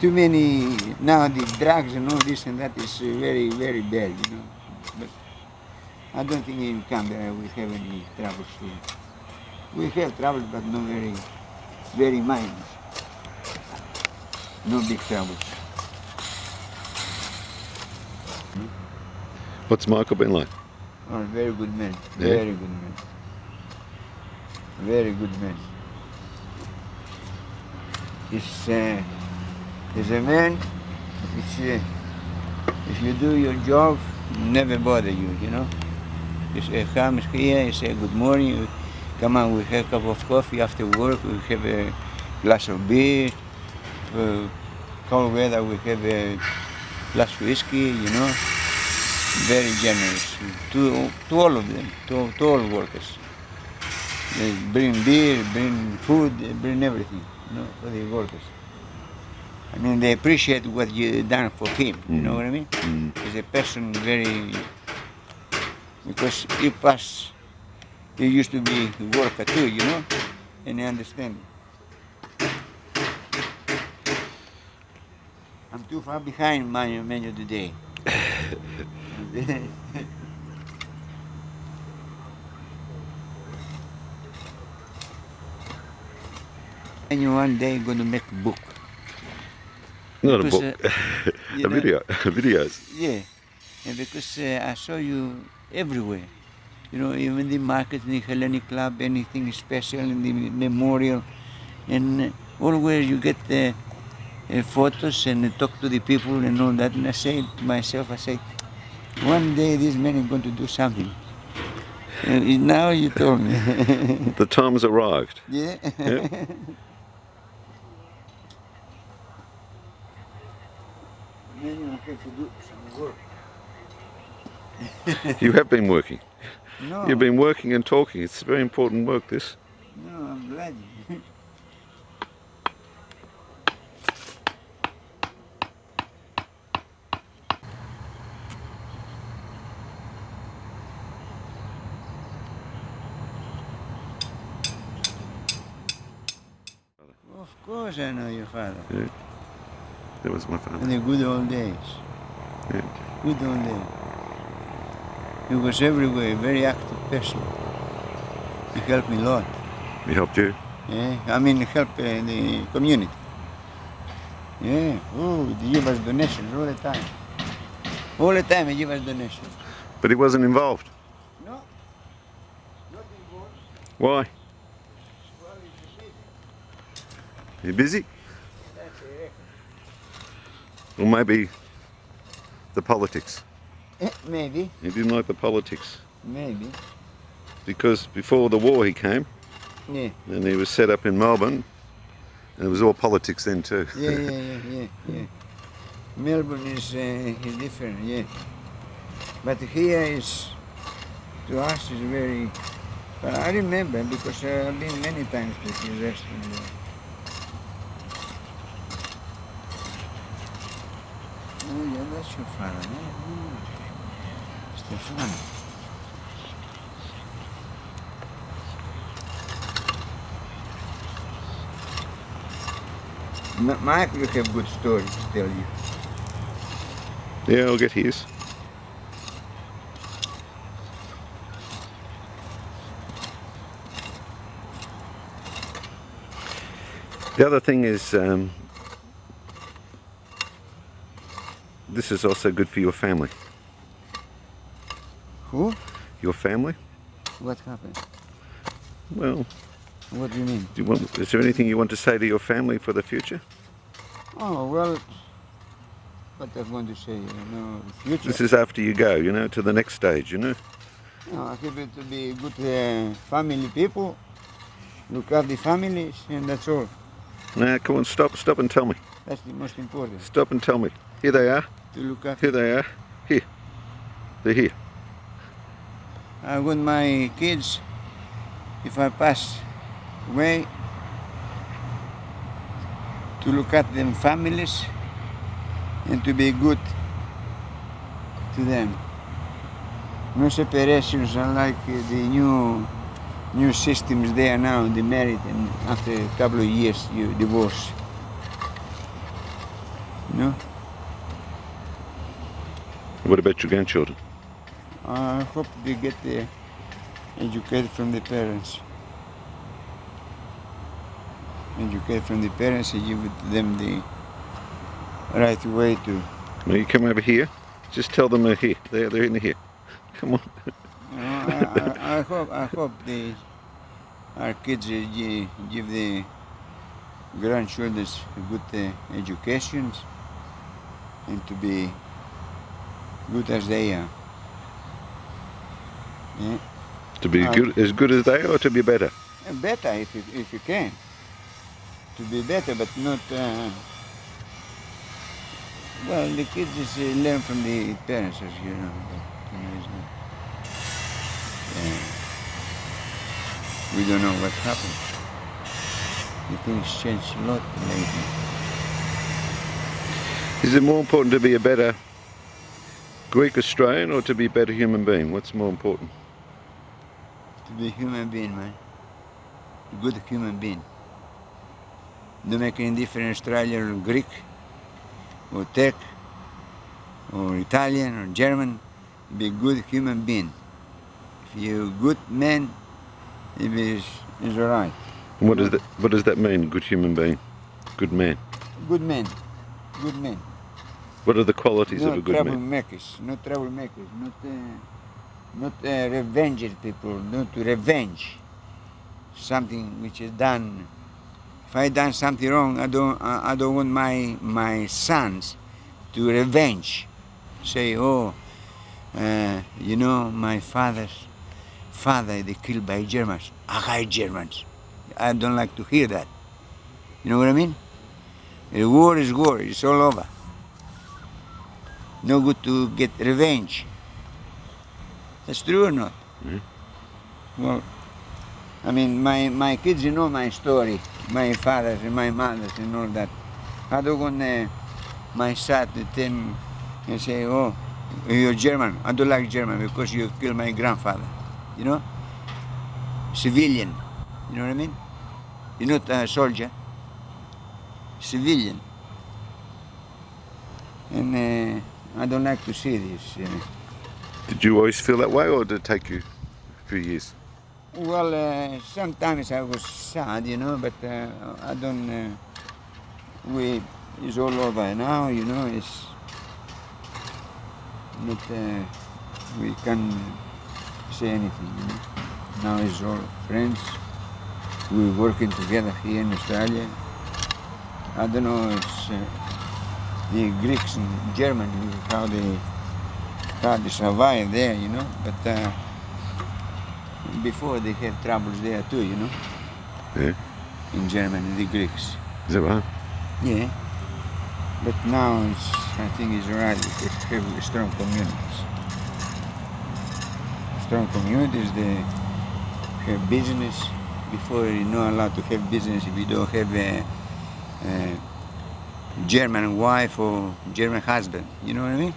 too many now the drugs and all this and that is very, very bad. You know, but I don't think in Canberra we have any troubles here. We have troubles, but not very, very minor. No big troubles. what's Michael been like? Oh, very good man. Yeah. Very good man. Very good man. He's a man which, if you do your job, never bother you, you know. He comes here, he say good morning, come on, we have a cup of coffee after work, we have a glass of beer, cold weather, we have a glass of whiskey, you know. Very generous to all of them, to all workers. They bring beer, bring food, they bring everything, you know, for the workers. I mean, they appreciate what you done for him, you know what I mean? He's a person very, because he used to be a worker too, you know, and I understand. I'm too far behind my menu today. And you one day going to make a book. Not Because, a book, you a know, video, videos. Yeah, and because I saw you everywhere. You know, even the market, the Hellenic Club, anything special in the memorial, and always you get the photos and talk to the people and all that. And I say to myself, I say, one day this man is going to do something. And now you told me. The time's arrived. Yeah. Yeah. Then you have to do some work. You have been working. No, You've been working and talking. It's very important work, this. no, I'm glad. course I know your father. Yeah. That was my In father. the good old days. Yeah. Good old days. He was everywhere, a very active person. He helped me a lot. He helped you? Yeah, I mean, help the community. Yeah, oh, he give us donations all the time. All the time he give us donations. But he wasn't involved. No, not involved. Why? Well, he's busy. You busy? That's a record. Or maybe the politics. Maybe, He didn't like the politics. maybe. Because before the war he came, Yeah, and he was set up in Melbourne, and it was all politics then too. yeah. Melbourne is different, yeah. But here is, to us, is very. I remember because I've been many times to his restaurant. Oh yeah, that's your father, yeah. Stefan. Mike will have good stories to tell you. Yeah, I'll get his. The other thing is, this is also good for your family. Who? Your family? What happened? Well, What do you mean? is there anything you want to say to your family for the future? Oh, well, what I'm going to say, future. This is after you go, to the next stage, I have it to be good family people, look after the families, and that's all. Now, come on, stop and tell me. That's the most important, Stop and tell me. Here they are. to look after. Here they are. Here. They're here. I want my kids, if I pass away, to look at them families and to be good to them. No separations unlike the new systems there now, the married and after a couple of years you divorce. What about your grandchildren? I hope they get educated from the parents. Educated from the parents and give them the right way to. Well, you come over here. Just tell them they're here. They're in here. Come on. I hope our kids give the grandchildren good educations and to be good as they are. Yeah. To be as good as they are, or to be better? Better if you can. To be better, but not. Well, the kids just learn from the parents, as you know. But, it's not, we don't know what happened. The things changed a lot lately. Is it more important to be a better Greek Australian or to be a better human being? What's more important? To be a human being, man. A good human being. Don't make any difference Australian or Greek or Turk or Italian or German. Be a good human being. If you're a good man, it is all right. And what does that mean, good human being? Good man? Good man. Good man. What are the qualities of a good man? Not troublemakers, not revenge people, not to revenge something which is done. If I done something wrong, I don't want my sons to revenge. Say, my father's father they killed by Germans. I hate Germans. I don't like to hear that. You know what I mean? The war is war. It's all over. No good to get revenge. That's true or not? Mm-hmm. Well, I mean, my kids, my story, my fathers and my mothers and all that. I don't want my son to tell me and say, you're German. I don't like German because you killed my grandfather. Civilian. You know what I mean? You're not a soldier. civilian. And I don't like to see this. Did you always feel that way, or did it take you a few years? Well, sometimes I was sad, but I don't. It's all over now, It's not. We can't say anything, Now it's all friends. We're working together here in Australia. I don't know. It's the Greeks and Germany how they survive there, But before they had troubles there too, Yeah. In Germany, the Greeks. Is that right? Yeah. But now I think it's right. They have strong communities. Strong communities. They have business. Before you're not allowed to have business if you don't have a German wife or German husband. You know what I mean?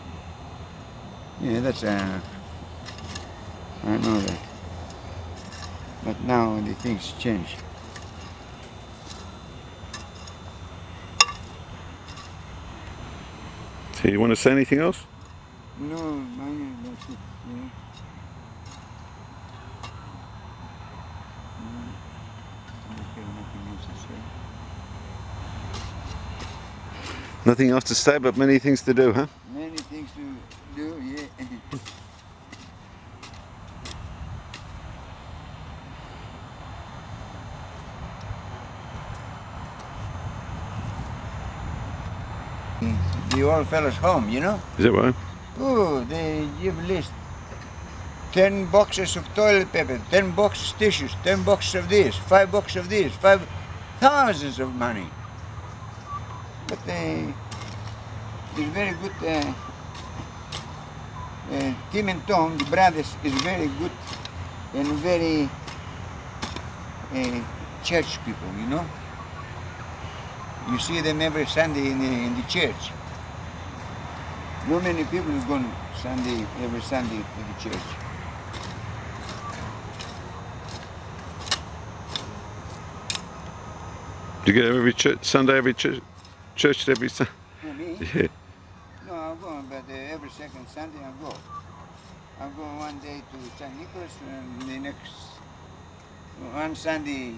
Yeah, that's I know that. But now the things change. So you want to say anything else? No, that's it. Nothing else to say, but many things to do, huh? Many things to do, yeah. The old fellas home, Is that right? Oh, they give list 10 boxes of toilet paper, 10 boxes of tissues, 10 boxes of this, 5 boxes of this, 5 thousands of money. But it's very good. Tim and Tom, the brothers, is very good and very church people, You see them every Sunday in the church. Not many people go every Sunday to the church. Do you go every Sunday, every church every Sunday? Me? Yeah. No, I go, but every second Sunday I go. I go one day to St. Nicholas, and the next one Sunday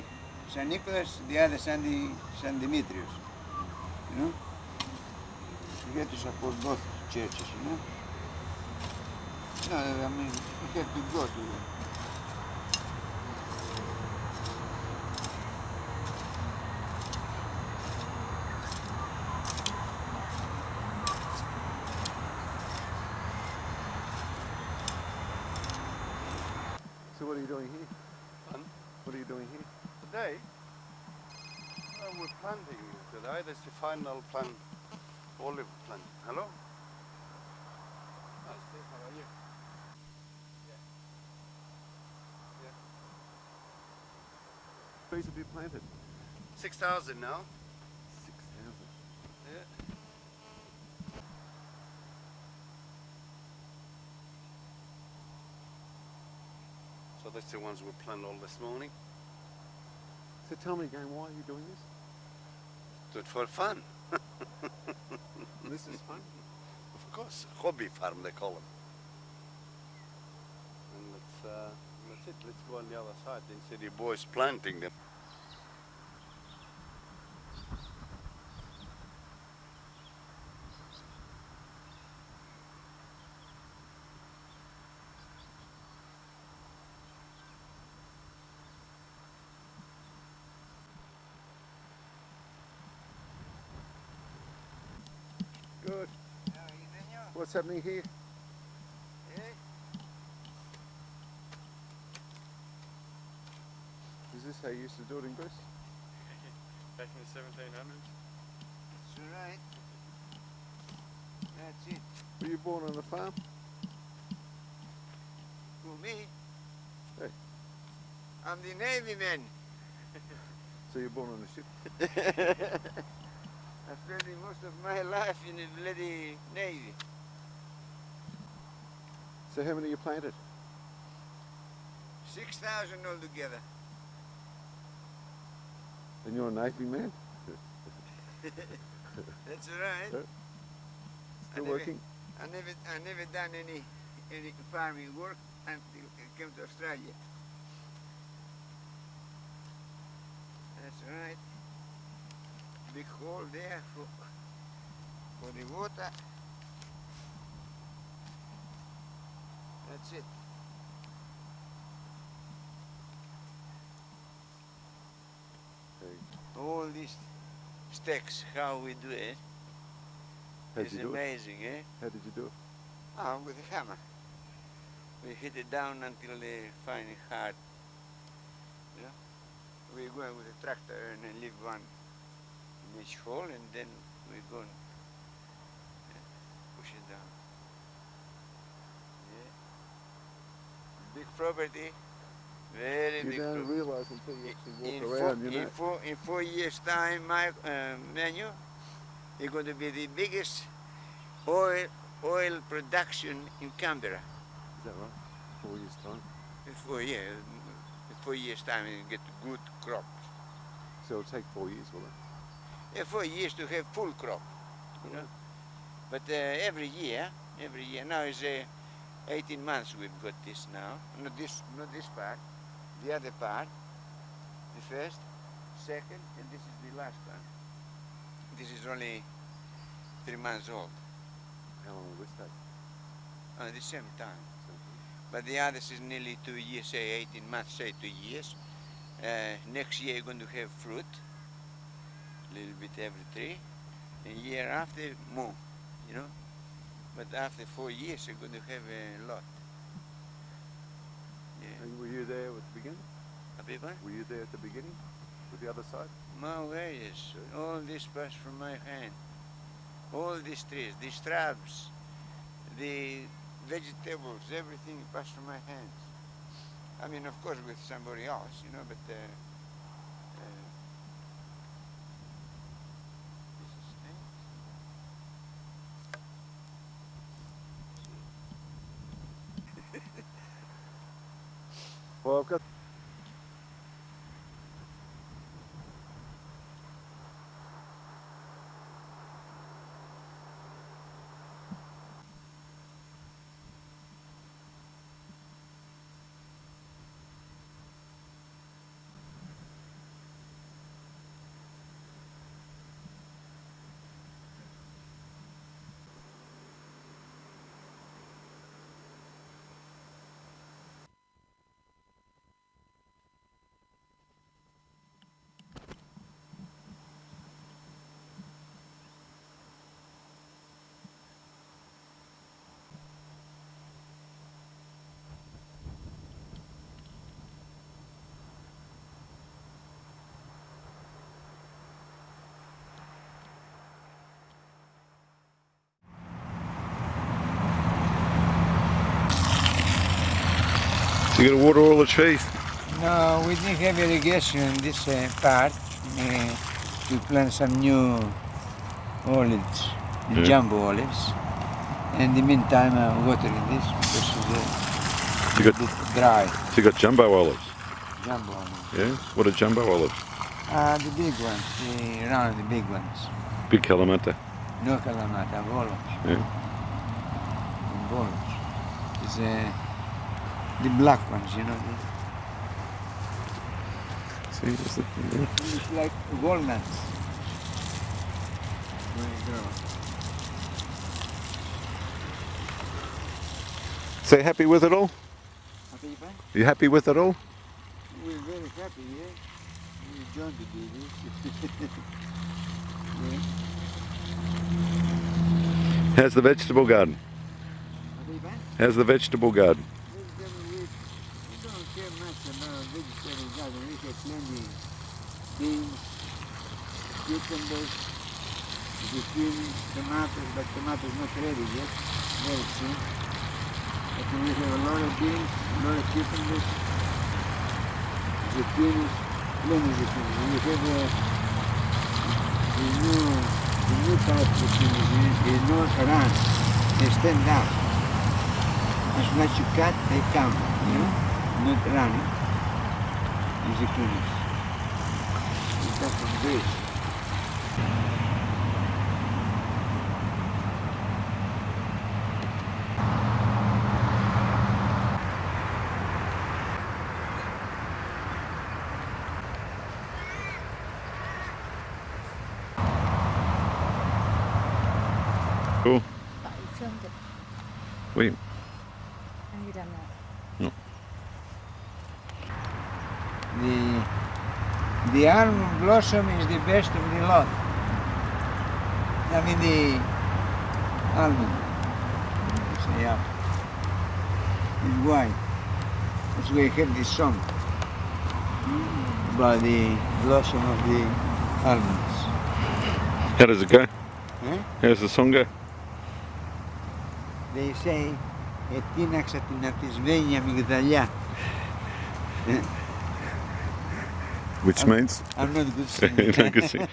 St. Nicholas, the other Sunday St. Demetrius. You have to support both churches, No, I mean, you have to go to them. So what are you doing here? What are you doing here? Today, we're planting today. That's the final plant, olive plant. Hello? Hi, Steve. How are you? Yeah. Trees have been planted? 6,000 now. 6,000. Yeah. So that's the ones we planted all this morning. So tell me again, why are you doing this? Do it for fun. This is fun. Of course, hobby farm they call them. And that's it. Let's go on the other side and see the boys planting them. Good. What's happening here? Is this how you used to do it in Greece? Back in the 1700s. That's right. That's it. Were you born on a farm? For me, Hey. I'm the Navy man. So you're born on a ship? I spent most of my life in the bloody Navy. So how many you planted? 6,000 altogether. And you're a Navy man? That's all right. Yeah. Still working? I never done any farming work until I came to Australia. That's all right. Big hole there for the water. That's it. All these stacks, how we do it, is amazing, eh? How did you do it? Oh, with a hammer. We hit it down until they find it hard. You know? We're going with a tractor and then leave one in each hole, and then we go and push it down. Yeah. Big property. Very big. You don't property. realise until you actually walk around, you know. In 4 years' time, my menu is going to be the biggest oil production in Canberra. Is that right? 4 years' time? In 4 years' time, you get good crop. So it'll take 4 years, will it? Yeah, 4 years to have full crop, you know. But every year, now is 18 months we've got this now. Not this part. The other part, the first, second, and this is the last one. This is only 3 months old. How long will this take? At the same time. But the others is nearly 2 years, say 18 months, say 2 years. Next year you're going to have fruit, a little bit every tree, and year after more, you know. But after 4 years you're going to have a lot. And were you there at the beginning? A big one? Were you there at the beginning with the other side? My ways, all this passed from my hand. All these trees, the shrubs, the vegetables, everything passed from my hands. I mean, of course, with somebody else, you know, but this is Well, I've got... You got to water all the trees? No, we didn't have irrigation in this part. We plant some new olives, jumbo olives. In the meantime, I'm watering this because it's a bit dry. So you got jumbo olives? Jumbo olives. Yeah? What are jumbo olives? The big ones, the big ones. Big Kalamata? No Kalamata, bolos. Yeah. Bolos. It's the black ones, you know. See, It's like walnuts. When they grow. So you happy with it all? You happy with it all? We're very happy, yeah. We joined to do this. Yeah. How's the vegetable garden? How's the vegetable garden? We don't care much about vegetable garden. We have plenty beans, cucumbers, zucchini, tomatoes, but tomatoes not ready yet, very soon. But we have a lot of beans, a lot of cucumbers, zucchinis, plenty zucchini. We have the new type of zucchini is not run, they stand up. As soon as you cut, they come, you know, not running. The zucchinis. We got from Greece. Oui. Have you done that? The almond blossom is the best of the lot. I mean the almond. Say up. It's white. That's why I heard this song about the blossom of the almonds. How does it go? Eh? How's the song go? They say ετίναξα την απισμένη αμυγδαλιά. Which means? I'm not good singing. No good sing.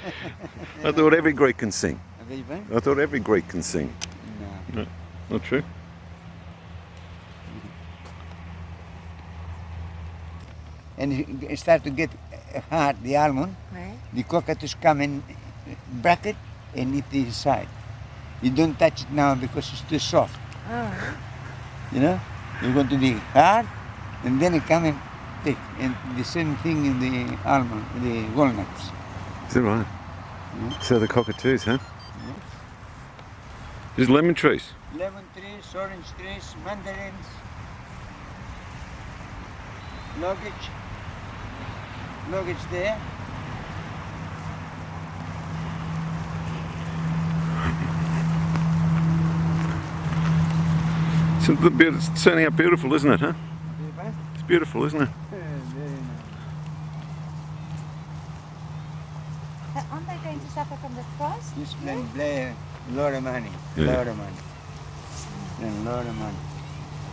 I thought every Greek can sing. Have you been? I thought every Greek can sing. No. No, not true. And it start to get hard, the almond. Right. The cockatoos come and break it and eat the inside. You don't touch it now because it's too soft. Oh. You know? You're going to be hard and then it come and thick. And the same thing in the almond, the walnuts. Is that right? Yeah. So the cockatoos, huh? There's lemon trees. Lemon trees, orange trees, mandarins, luggage there. It's turning out beautiful, isn't it, huh? Very It's beautiful, isn't it? nice. Aren't they going to suffer from the frost? This place play a lot of money. Yeah. Lot of money. A lot of money.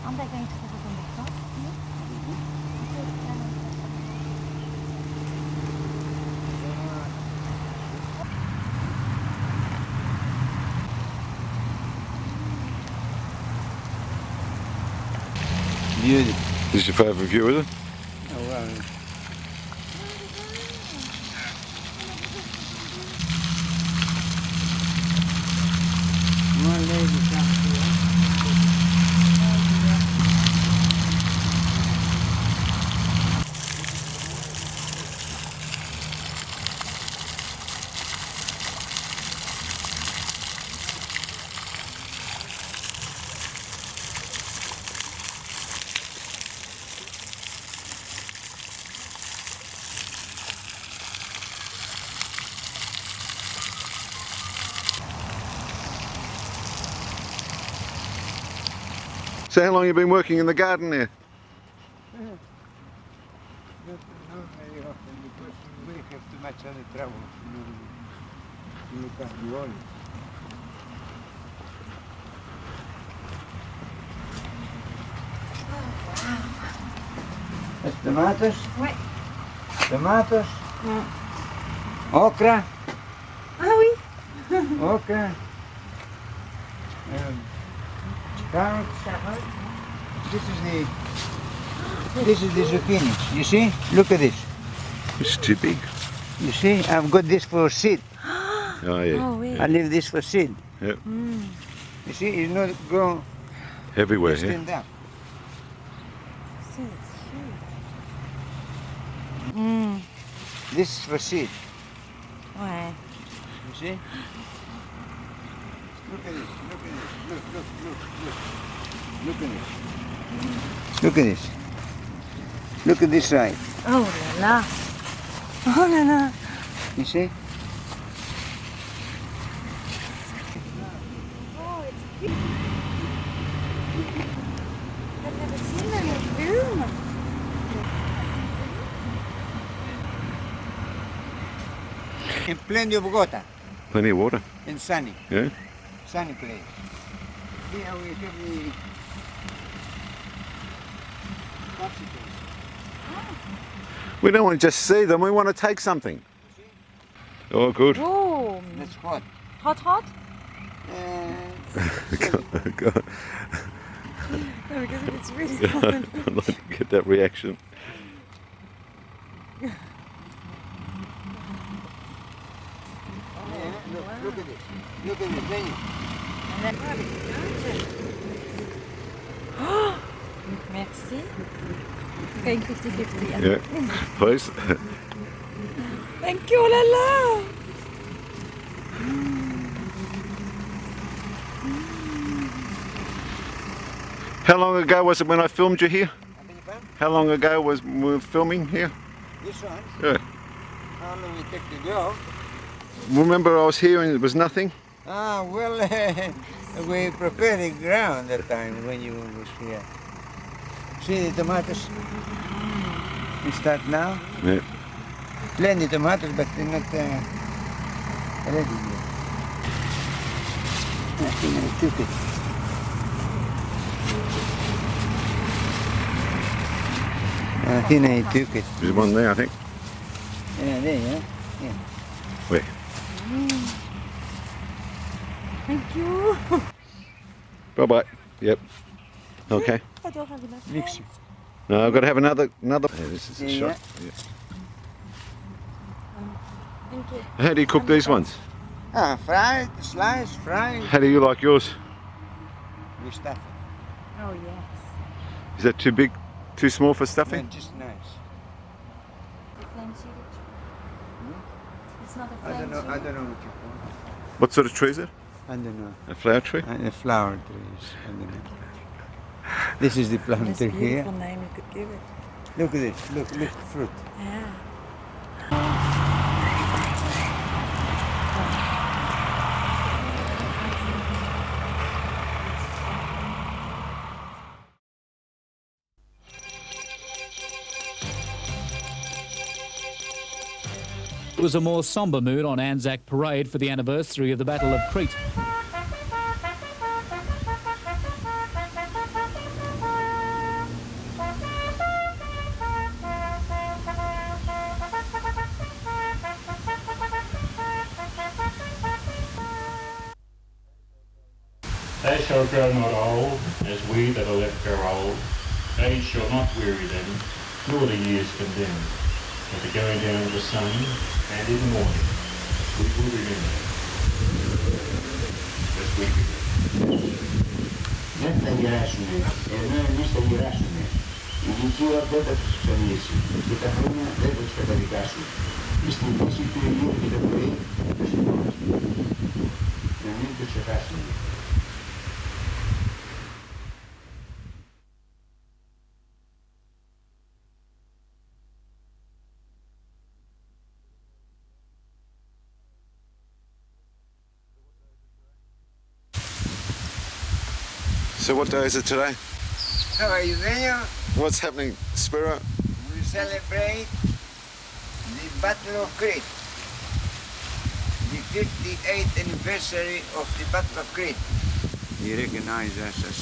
Aren't they going to suffer from the frost? Beautiful. This is your favourite view, is it? Oh, well. One lady comes here. So how long have you been working in the garden there? Not very often because we have too much other trouble. You look at the olive. That's tomatoes. Ouais. Tomatoes. Mm. Okra. Ah oui. Okra. Carrots. This is the zucchini. You see? Look at this. It's too big. You see? I've got this for seed. Oh yeah. Oh oui. I leave this for seed. Yep. Mm. You see? It's not go Everywhere, yeah. stand up. See, it's huge. Mm. This is for seed. Ouais. You see? Look at this. Look at this. Look at this. Look at this. Look at this side. Oh là là. Oh là là. You see? Oh, it's big. I've never seen them in bloom. And plenty of water Plenty of water. and sunny. Yeah. Sunny place. Here we have the popsicles. We don't want to just see them, we want to take something. Oh, good. Oh, That's hot. hot, hot. God, No, because it's really hot. I'd like to get that reaction. Look at this. Look at this. Then And then, merci. Going 50-50. Yeah, please. Thank you, oh là là. How long ago was it when I filmed you here? How long ago was we were filming here? This one? Yeah. How long it take to go? Remember I was here and it was nothing? Ah, well, we prepared the ground that time when you was here. See the tomatoes? We start now. Yeah. Plenty tomatoes, but they're not ready yet. I think I took it. I think I took it. There's one there, I think. Yeah, there, yeah. Where? Thank you. Bye-bye. Yep. Okay. I don't have enough. Mix it. No, I've got to have another. Yeah, this is a Yeah. shot. Yeah. Thank you. How do you cook these ones? Ah, fried, sliced, fried. How do you like yours? We stuff it. Oh yes. Is that too big, too small for stuffing? Yeah, just nice. The flame seeded. It's not a I flame don't know what you call it. What sort of tree is it? I don't know. A flower tree? The flower trees. I don't know. This is the That's planter a here. beautiful name you could give it. Look at this. Look the fruit. Yeah. It was a more sombre mood on Anzac Parade for the anniversary of the Battle of Crete. They shall grow not old, as we that are left grow old. Age shall not weary them, nor the years condemn. At the going down of the sun, and in the morning, we will remember. As we Δεν θα γεράσουνε, ενώ εμείς θα γεράσουνε. Η ηλικία δεν θα τους ψωνίσει και τα χρόνια δεν θα τους καταδικάσουν. Στην φύση του Ηλίου και το πρωί θα σηκώμαστε. Να μην το ξεχάσουμε. So what day is it today? How are you, Daniel? What's happening, Spiro? We celebrate the Battle of Crete. The 58th anniversary of the Battle of Crete. He recognized us as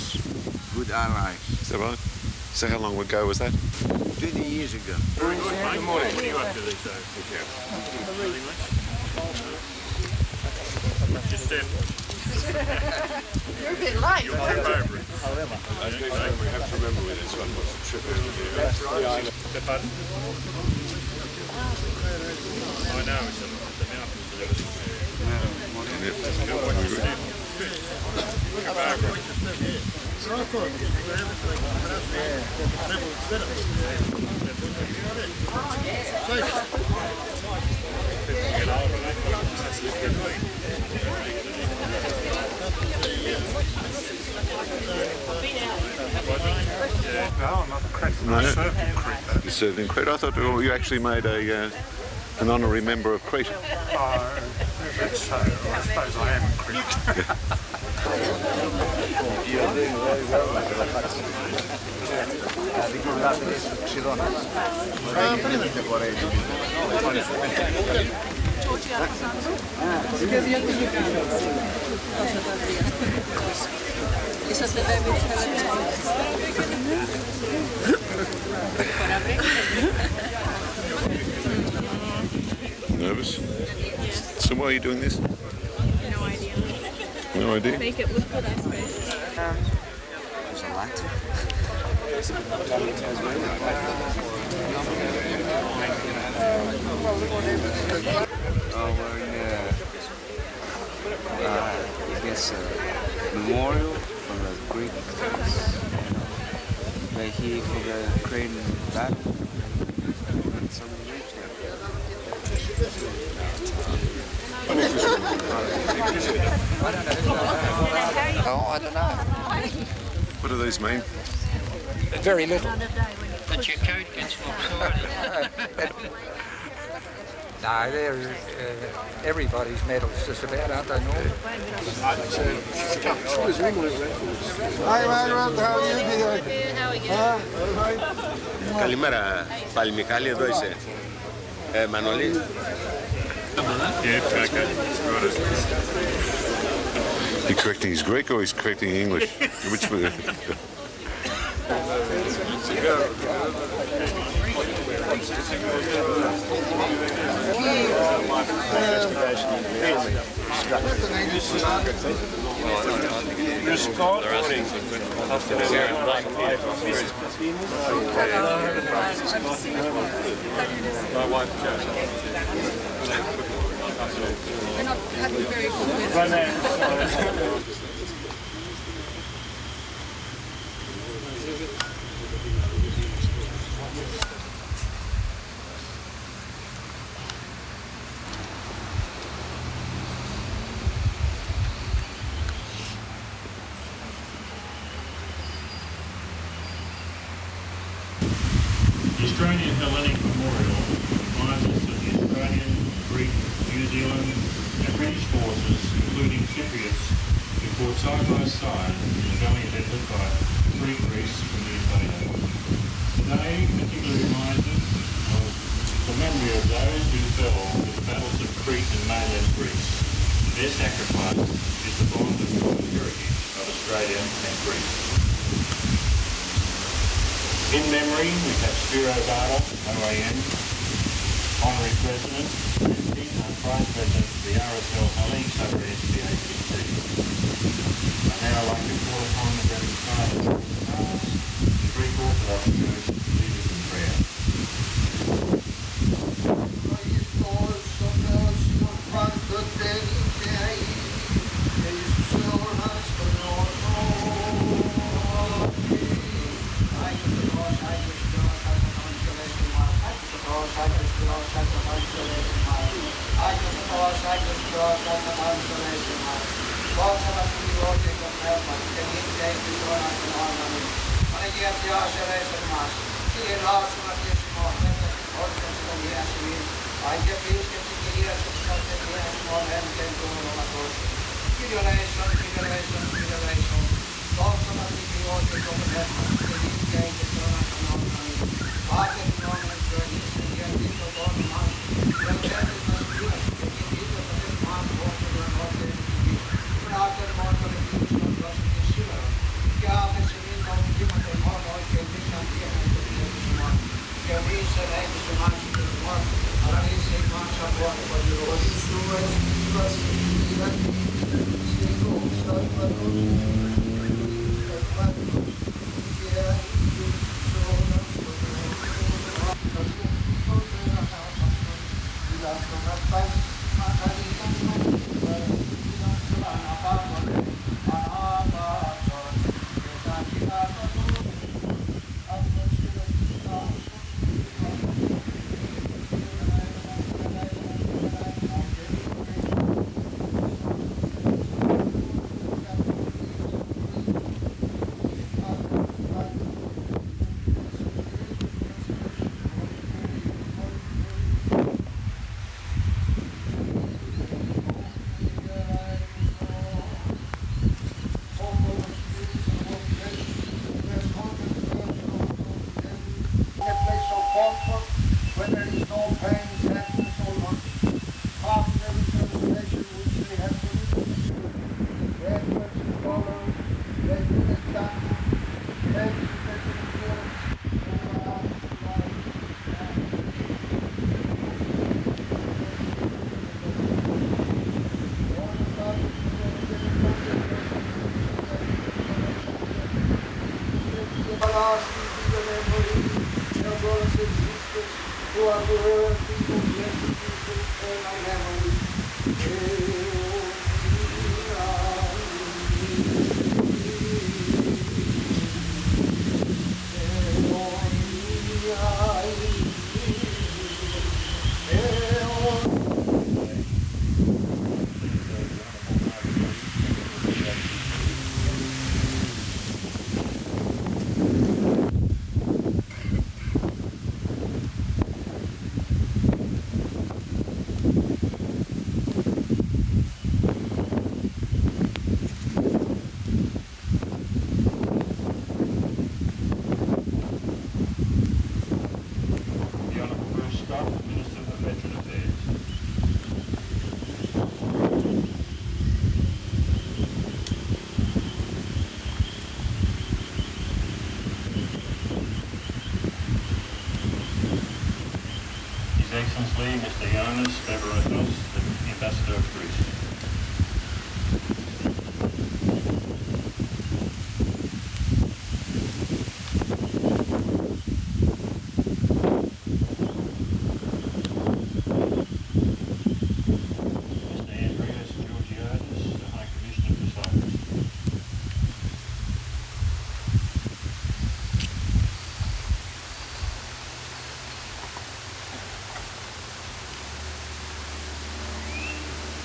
good allies. Is that right? So how long ago was that? 20 years ago. Good morning. What are you up to these days? Just You're a bit light. you'll trip over it. We have to remember with this one was a trip over here. That's right. The button. I know, it's the mountains and everything. Good, what you did. Look at Barbara. Get older, that's the good thing. No, not Crete. No. I served in Crete though. You served in Crete. I thought you actually made an honorary member of Crete. That's so. I suppose I am in Crete. Nervous? So why are you doing this? No idea. No idea? Make it look good, I suppose. I guess memorial for the Greek like here for the Crete battle. Oh, I don't know. What do these mean? Very little. That your coat gets lopsided. No, they're everybody's medals just about, aren't they, Norm? Hi, Margaret, how are you today? Καλημέρα, πάλι Μιχάλη, εδώ είσαι. Μανώλη. He correcting his Greek or he's correcting English? Which one? You're Scott? My wife, They're not having very good weather. Run there. The Australian Hellenic Memorial reminds us of the Australian, Greek, New Zealand and British forces, including Cypriots, who fought side by side in the valley of by free Greece from the invader. Today particularly reminds us of the memory of those who fell in the battles of Crete and mainland Greece. Their sacrifice is the bond of common heritage of Australia and Greece. In memory, we have Spriros, OAM, Honorary President, and Vice President of the RSL Hellenic Soccer SPACT. I'd now like to call upon the Reverend Father the Greek Orthodox Church to lead us in prayer. Lee, Mr. Giannis Vardoulakis, the Ambassador of Greece.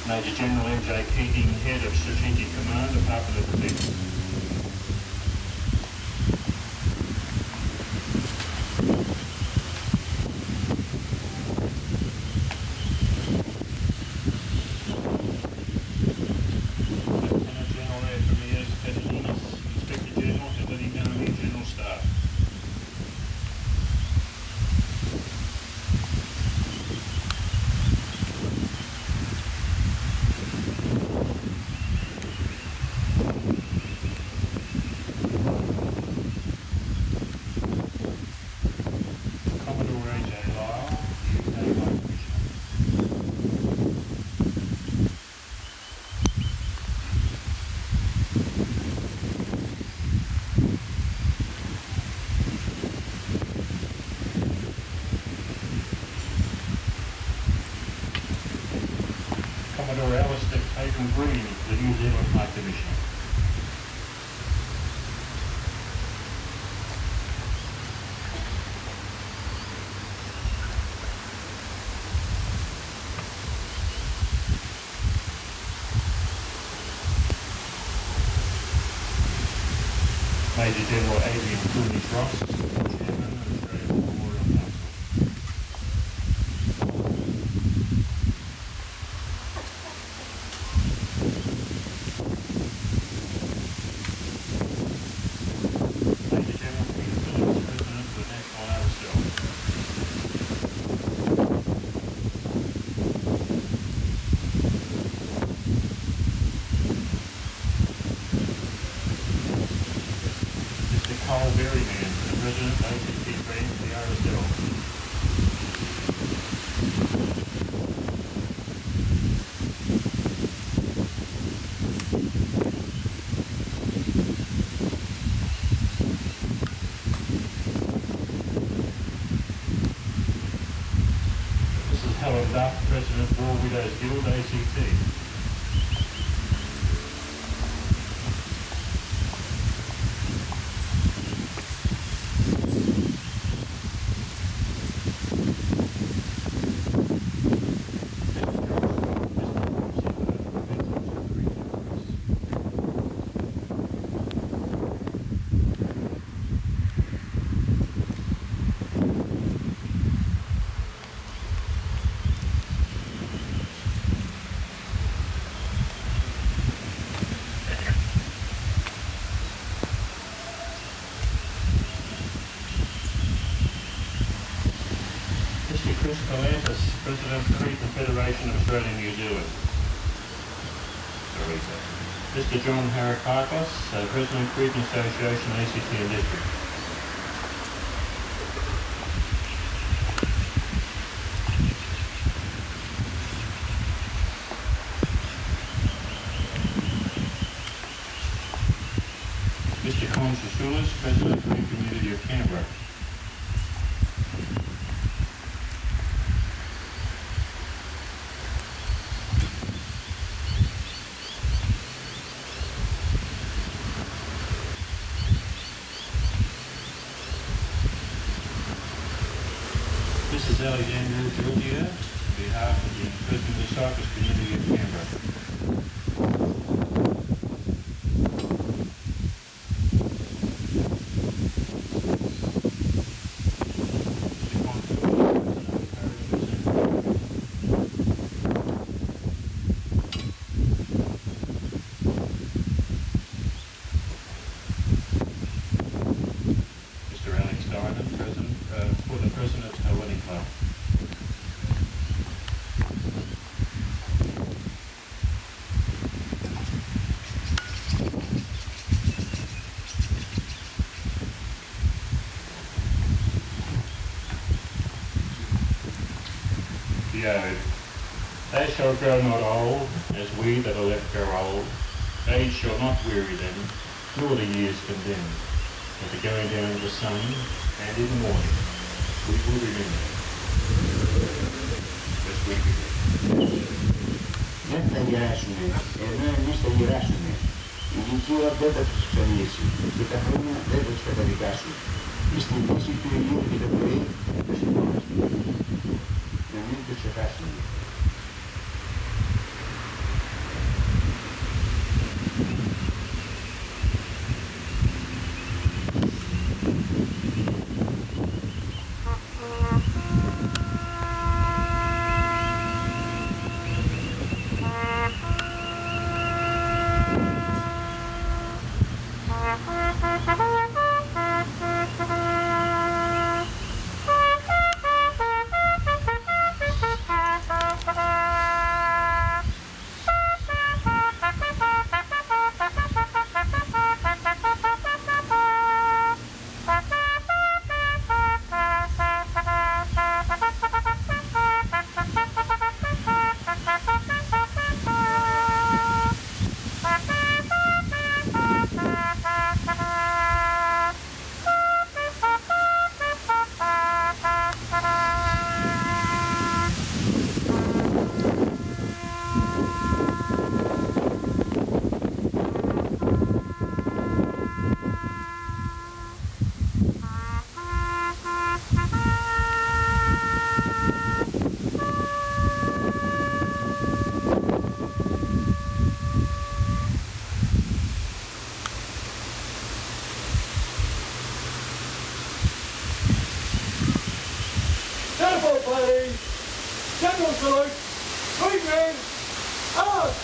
Major General M.J. Keating, Head of Strategic Command, Department of Defence. Lieutenant General Air Premiers Pettinis, Inspector General, Deputy Army General Staff. Commodore Alistair Tatum Green, the New Zealand High Commissioner. Major General Adrian Coolidge Ross, Chairman of the Australian Memorial Council. Major General Peter Phillips, President of the National RSL. Carl Berryman, the President of ACT Bank, the RSL. This is Helen Duff, President of War Widows Guild, ACT. Mr. Chris Galantis, President of the Cree Confederation of Australia and New Zealand. Mr. John Harakakos, President of Cree Association, ACT and District. Mr. Colin Shashulis, President of the Cree Community of Canberra. Mrs. Alexandra Georgia, on behalf of the President of the Cyprus Community of Canberra. Mr. Alex Diamond, President for the President of Hellenic Club. the ode. They shall grow not old, as we that are left grow old. Age shall not weary them, nor the years condemn. At the going down of the sun, and in the morning, we will remember. As we begin. Δεν θα γυράσουμε, ενώ εμείς θα γυράσουμε. Η ηλικία δεν θα τους ξενήσει και τα χρόνια δεν θα τους καταδικάσουν. Στην φύση του ηλίου και το πρωί θα σηκώμαστε. Να μην το ξεχάσουμε. General salute, 3 men, out!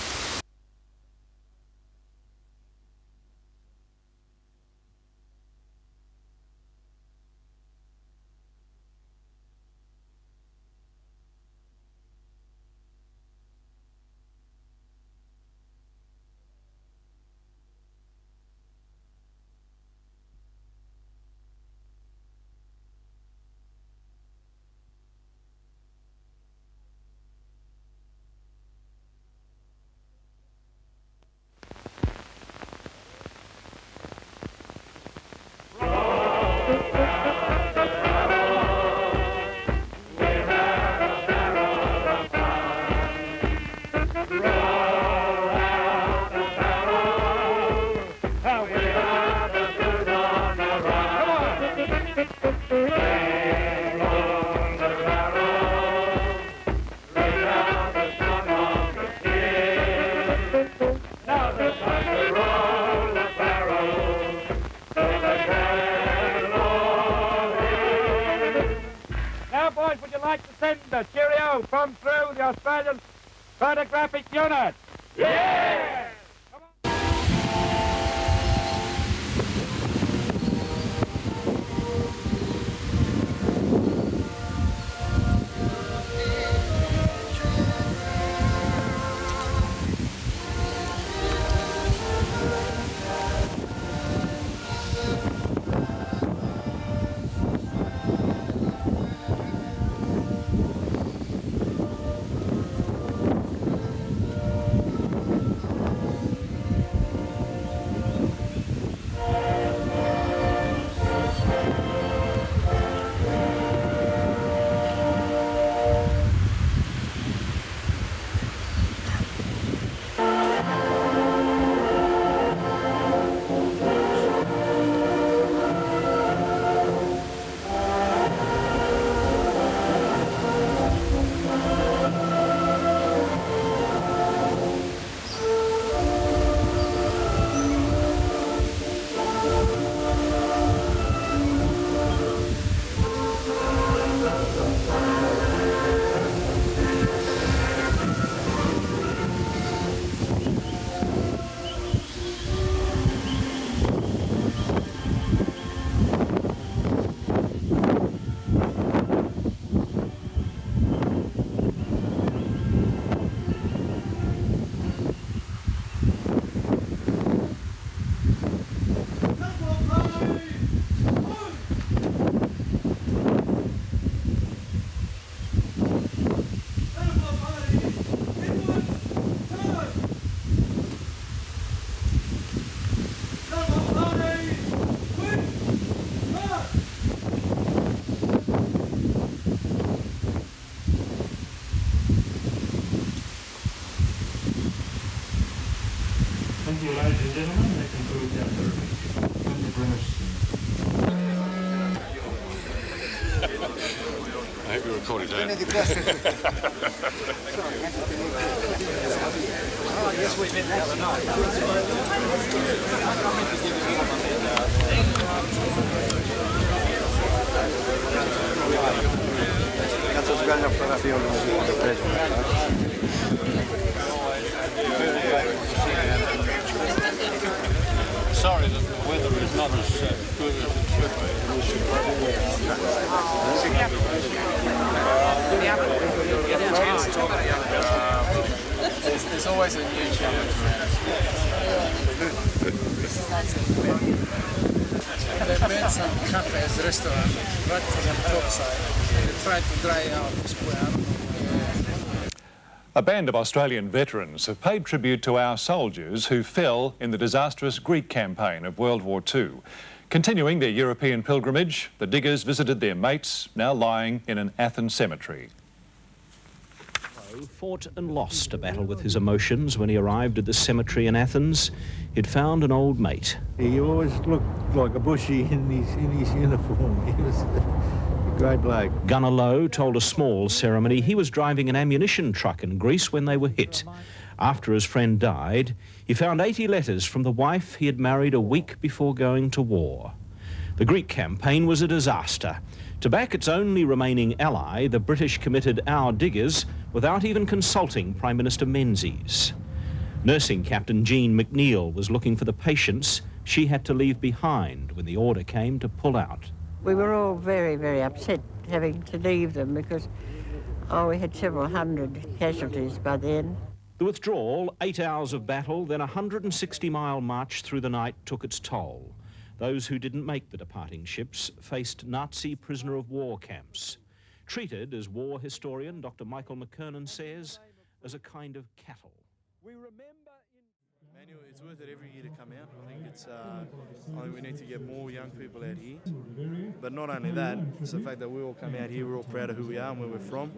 Would you like to send a cheerio from through the Australian Photographic Unit? Yeah! according to that. Yes, we met the other night. Κάτσε να κάνει φωτογραφία όλο το πρέσβη. Sorry that the weather is not as good as it should be. There's always a new challenge. They made some cafes, restaurants, right from the top side. They tried to dry out the square. A band of Australian veterans have paid tribute to our soldiers who fell in the disastrous Greek campaign of World War II. Continuing their European pilgrimage, the diggers visited their mates, now lying in an Athens cemetery. Fought and lost a battle with his emotions when he arrived at the cemetery in Athens. He'd found an old mate. He always looked like a bushy in his uniform. He was a great bloke. Gunner Lowe told a small ceremony he was driving an ammunition truck in Greece when they were hit. After his friend died, he found 80 letters from the wife he had married a week before going to war. The Greek campaign was a disaster. To back its only remaining ally, the British committed our diggers without even consulting Prime Minister Menzies. Nursing Captain Jean McNeil was looking for the patients she had to leave behind when the order came to pull out. We were all very, very upset having to leave them because, we had several hundred casualties by then. The withdrawal, 8 hours of battle, then a 160-mile march through the night took its toll. Those who didn't make the departing ships faced Nazi prisoner of war camps, treated, as war historian Dr. Michael McKernan says, as a kind of cattle. We remember Manuel, it's worth it every year to come out. I think we need to get more young people out here. But not only that, it's the fact that we all come out here, we're all proud of who we are and where we're from,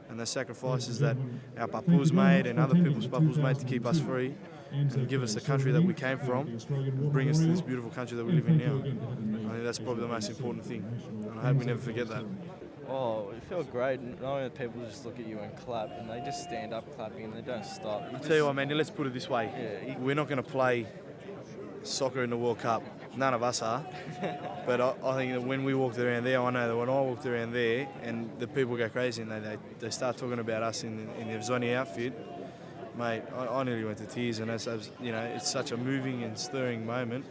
and the sacrifices that our papus made and other people's papus made to keep us free and give us the country that we came from and bring us to this beautiful country that we live in now. I think that's probably the most important thing, and I hope we never forget that. Oh, it felt great knowing that people just look at you and clap, and they just stand up clapping and they don't stop. I'll tell you what, man, let's put it this way. Yeah, we're not going to play soccer in the World Cup. None of us are. But I think that when we walked around there, I know that when I walked around there and the people go crazy and they start talking about us in the Zoni outfit, mate, I nearly went to tears, and it's such a moving and stirring moment.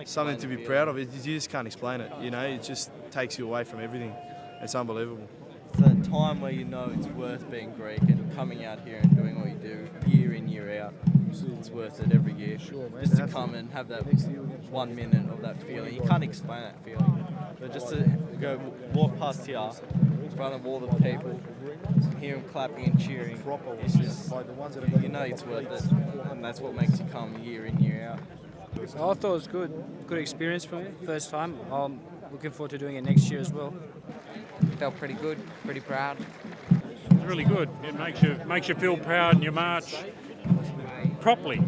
Something to be proud of. You just can't explain it. It just takes you away from everything. It's unbelievable. It's that time where you know it's worth being Greek and coming out here and doing what you do year in, year out. It's worth it every year. Just to come and have that 1 minute of that feeling. You can't explain that feeling. But just to go walk past here in front of all the people, hear them clapping and cheering, it's just, you know it's worth it. And that's what makes you come year in, year out. I thought it was good experience for me, first time. I'm looking forward to doing it next year as well. Felt pretty good, pretty proud. It's really good. It makes you feel proud, and you march properly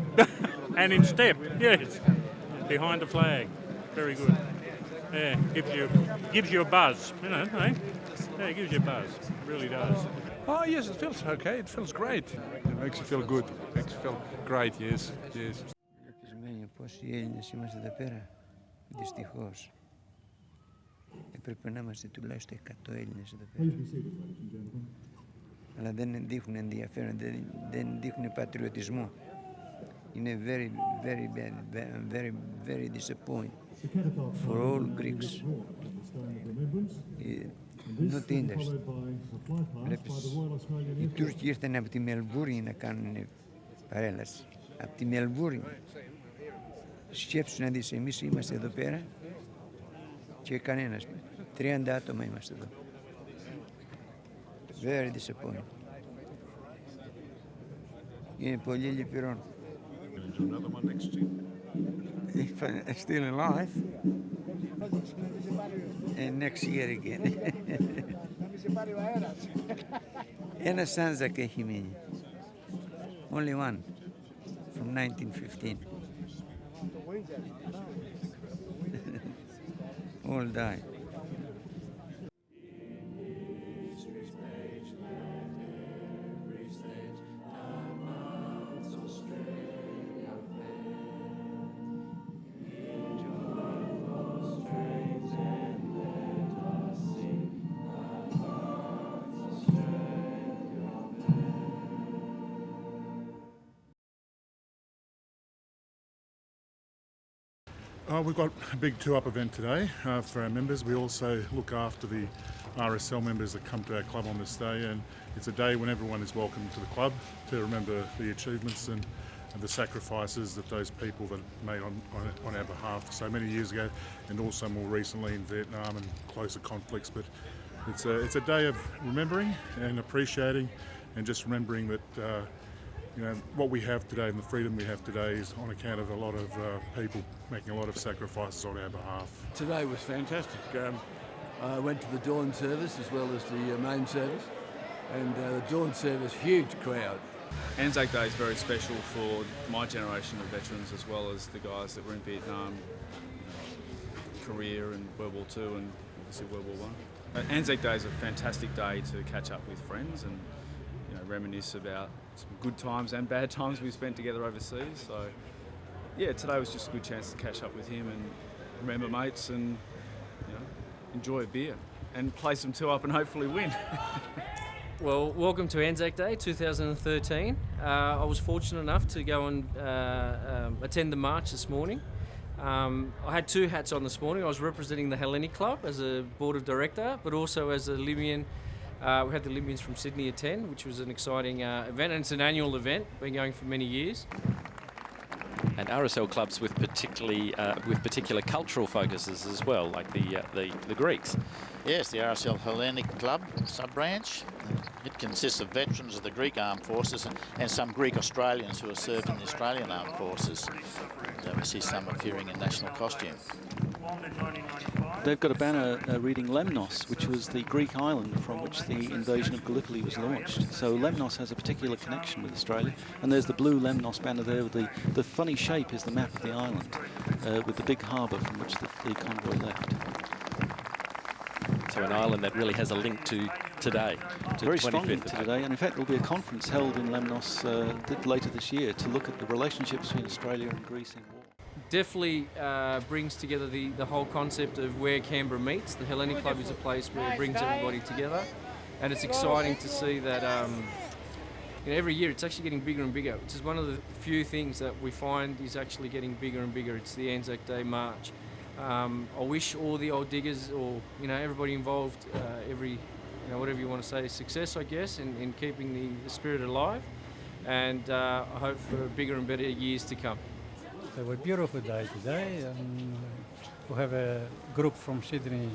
and in step. Yes, behind the flag. Very good. Yeah, gives you a buzz. Eh? Yeah, it gives you a buzz. It really does. Oh yes, it feels okay. It feels great. It makes you feel good. It makes you feel great. Yes, yes. Πώς οι Έλληνες είμαστε εδώ πέρα, δυστυχώς. Έπρεπε να είμαστε τουλάχιστον 100 Έλληνες εδώ πέρα. Αλλά δεν δείχνουν ενδιαφέρον, δεν δείχνουν πατριωτισμό. Είναι very, very bad, very, very disappointing for all Greeks. Not interested. Βλέπεις, οι Τούρκοι ήρθαν από τη Μελβούρνη να κάνουν παρέλαση. Από τη Μελβούρνη. Σκέψου να δεις, εμείς είμαστε εδώ πέρα και κανένας. 30 άτομα είμαστε εδώ. Very disappointing. Είναι πολύ λυπηρό. If I'm still alive, and next year again. Ένα Σάντζακ έχει μείνει. Only one, from 1915. All died. We've got a big two-up event today for our members. We also look after the RSL members that come to our club on this day, and it's a day when everyone is welcome to the club to remember the achievements and the sacrifices that those people that made on our behalf so many years ago, and also more recently in Vietnam and closer conflicts. But it's a day of remembering and appreciating, and just remembering that what we have today and the freedom we have today is on account of a lot of people making a lot of sacrifices on our behalf. Today was fantastic. I went to the dawn service as well as the main service, and the dawn service, huge crowd. Anzac Day is very special for my generation of veterans, as well as the guys that were in Vietnam, Korea and World War II and obviously World War I. Anzac Day is a fantastic day to catch up with friends and reminisce about some good times and bad times we've spent together overseas. So yeah, today was just a good chance to catch up with him and remember mates and enjoy a beer and play some two-up and hopefully win. Well, welcome to Anzac Day 2013. I was fortunate enough to go and attend the march this morning. I had two hats on this morning. I was representing the Hellenic Club as a board of director, but also as a Libyan. We had the Libyans from Sydney attend, which was an exciting event, and it's an annual event, been going for many years. And RSL clubs with particular cultural focuses as well, like the Greeks. Yes, the RSL Hellenic Club sub-branch. It consists of veterans of the Greek Armed Forces and some Greek Australians who have served in the Australian Armed Forces. And we see some appearing in national costume. They've got a banner reading Lemnos, which was the Greek island from which the invasion of Gallipoli was launched. So Lemnos has a particular connection with Australia. And there's the blue Lemnos banner there. With the funny shape is the map of the island, with the big harbour from which the convoy left. So an island that really has a link to today. To very strong link to today. And in fact, there will be a conference held in Lemnos later this year to look at the relationships between Australia and Greece in war. Definitely brings together the whole concept of where Canberra meets. The Hellenic Club is a place where it brings everybody together, and it's exciting to see that every year it's actually getting bigger and bigger, which is one of the few things that we find is actually getting bigger and bigger. It's the Anzac Day March. I wish all the old diggers, or everybody involved, whatever you want to say, success, I guess, in keeping the spirit alive, and I hope for bigger and better years to come. It was a beautiful day today. We have a group from Sydney,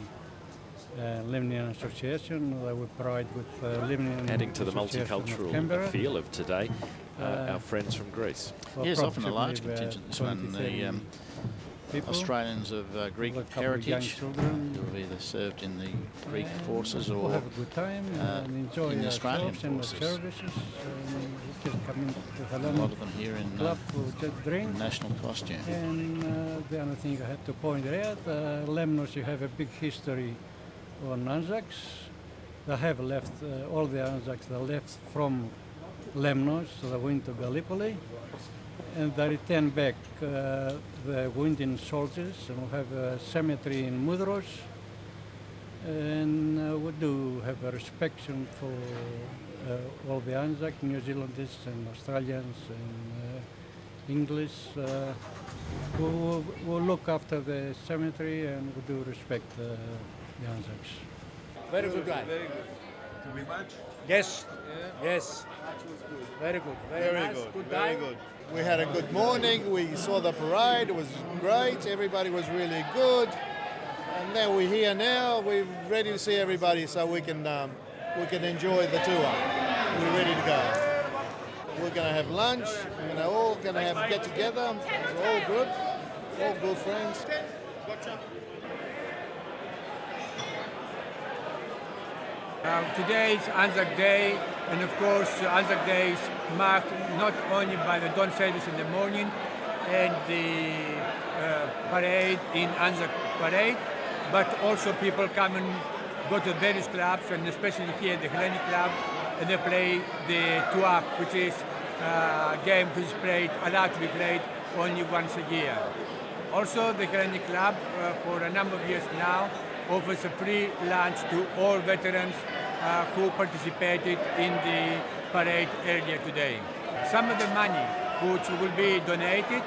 Lemnian Association. That we pride with Lemnian adding to the multicultural feel of today, our friends from Greece. Yes, often a large contingent this one. The Australians of Greek heritage who have either served in the Greek forces or have a good time and enjoy in the Australian forces. services. Just come to A lot of them here in club just drink. National costume. And the other thing I had to point out, Lemnos, you have a big history on Anzacs. They have left, all the Anzacs that left from Lemnos, so they went to Gallipoli. And they return back the wounded soldiers, and we have a cemetery in Mudros. And we do have a respect for all the Anzac, New Zealanders and Australians and English. We'll look after the cemetery and we do respect the Anzacs. Very good guy. Very good. Did we match? Yes. Yeah. Yes. Match was good. Very good. Very nice. good. Very Very good. We had a good morning. We saw the parade. It was great. Everybody was really good. And then we're here now. We're ready to see everybody so we can enjoy the tour. We're ready to go. We're going to have lunch. We're all going to have get together. It's all good. All good friends. Today is Anzac Day, and of course Anzac Day is marked not only by the dawn service in the morning and the parade in Anzac Parade, but also people come and go to various clubs, and especially here the Hellenic Club, and they play the two-up, which is a game which is allowed to be played only once a year. Also, the Hellenic Club, for a number of years now, offers a free lunch to all veterans who participated in the parade earlier today. Some of the money which will be donated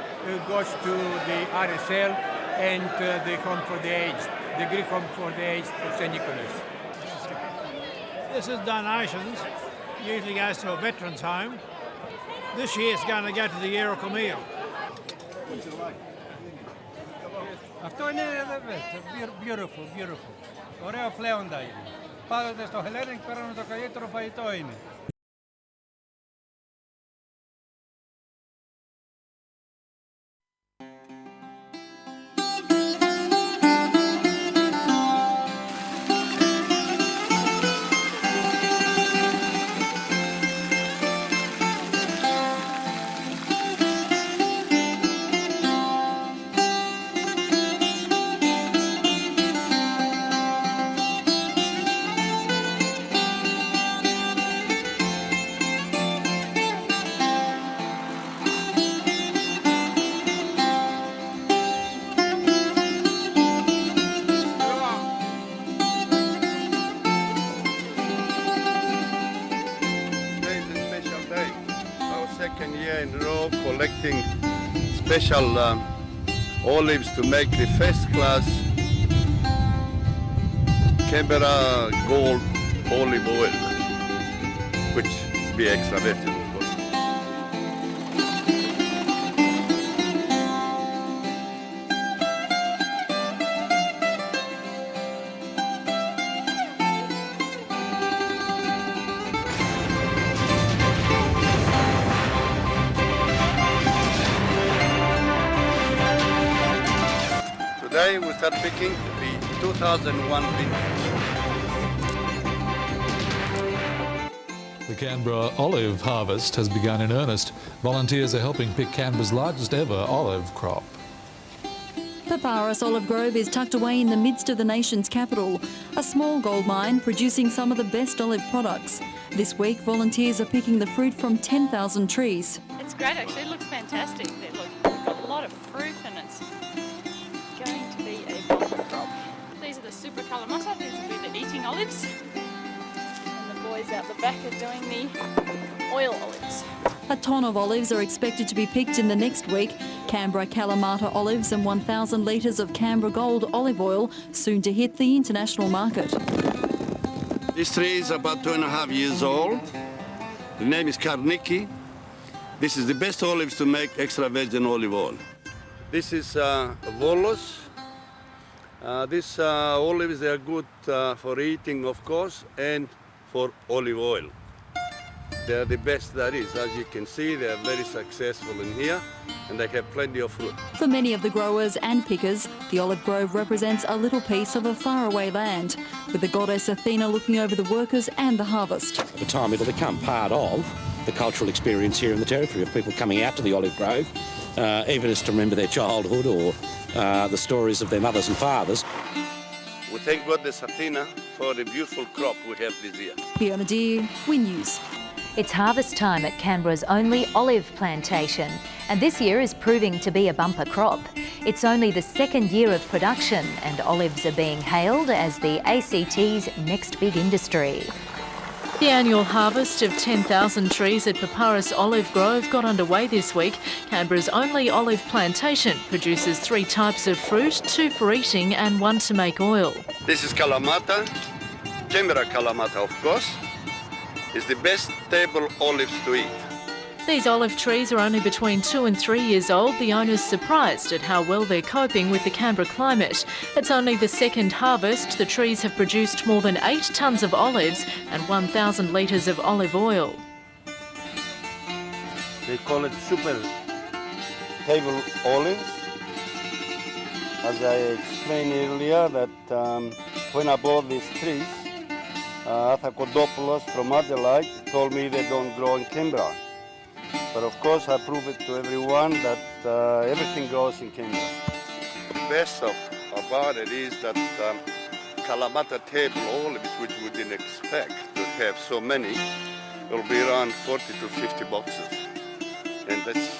goes to the RSL and the home for the aged, the Greek home for the aged of St. Nicholas. This is donations, usually goes to a veterans home. This year it's going to go to the Eurocomio. Αυτό είναι beautiful, beautiful. Ωραίο φλέοντα είναι. Πάτε στο Hellenic, παίρνουν το καλύτερο φαγητό είναι. Second year in a row collecting special olives to make the first class Canberra Gold olive oil, which be extra virgin, of course. Today we start picking the 2001 vintage. The Canberra olive harvest has begun in earnest. Volunteers are helping pick Canberra's largest ever olive crop. Spriros olive grove is tucked away in the midst of the nation's capital, a small gold mine producing some of the best olive products. This week, volunteers are picking the fruit from 10,000 trees. It's great actually, it looks fantastic. We've got a lot of fruit and it's going to be a bumper crop. These are the super Kalamata, these will be the eating olives. And the boys out the back are doing the oil olives. A tonne of olives are expected to be picked in the next week. Canberra Kalamata olives and 1,000 litres of Canberra Gold olive oil soon to hit the international market. This tree is about 2.5 years old. The name is Karniki. This is the best olives to make extra virgin olive oil. This is Volos. These olives, they are good for eating, of course, and for olive oil. They are the best there is. As you can see, they are very successful in here and they have plenty of fruit. For many of the growers and pickers, the olive grove represents a little piece of a faraway land, with the goddess Athena looking over the workers and the harvest. Over time, it'll become part of the cultural experience here in the territory of people coming out to the olive grove, even as to remember their childhood or the stories of their mothers and fathers. We thank Goddess Athena for the beautiful crop we have this year. Fiona Deer, Win News. It's harvest time at Canberra's only olive plantation, and this year is proving to be a bumper crop. It's only the second year of production, and olives are being hailed as the ACT's next big industry. The annual harvest of 10,000 trees at Spriros Olive Grove got underway this week. Canberra's only olive plantation produces 3 types of fruit, 2 for eating and 1 to make oil. This is Kalamata, Canberra Kalamata, of course. It's the best table olives to eat. These olive trees are only between 2 and 3 years old. The owner's surprised at how well they're coping with the Canberra climate. It's only the second harvest. The trees have produced more than 8 tonnes of olives and 1,000 litres of olive oil. They call it super table olives. As I explained earlier, that when I bought these trees, Athakodopoulos from Adelaide told me they don't grow in Canberra. But of course I prove it to everyone that everything grows in Canberra. The best about it is that Kalamata table olives, which we didn't expect to have so many, will be around 40 to 50 boxes. And that's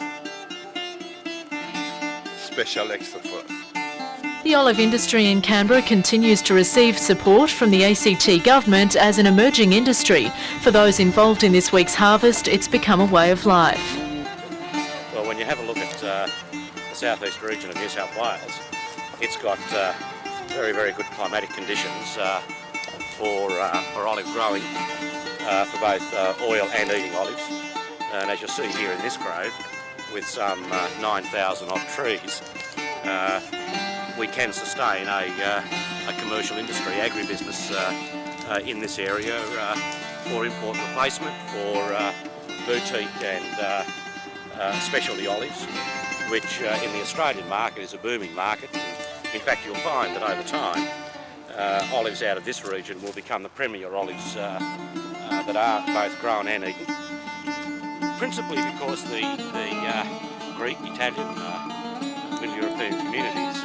special extra for us. The olive industry in Canberra continues to receive support from the ACT government as an emerging industry. For those involved in this week's harvest, it's become a way of life. Well, when you have a look at the southeast region of New South Wales, It's got very, very good climatic conditions for olive growing, for both oil and eating olives. And as you'll see here in this grove, with some 9,000 odd trees, we can sustain a commercial industry, agribusiness in this area for import replacement, for boutique and specialty olives, which in the Australian market is a booming market. In fact, you'll find that over time, olives out of this region will become the premier olives that are both grown and eaten. Principally because the Greek, Italian, Middle European communities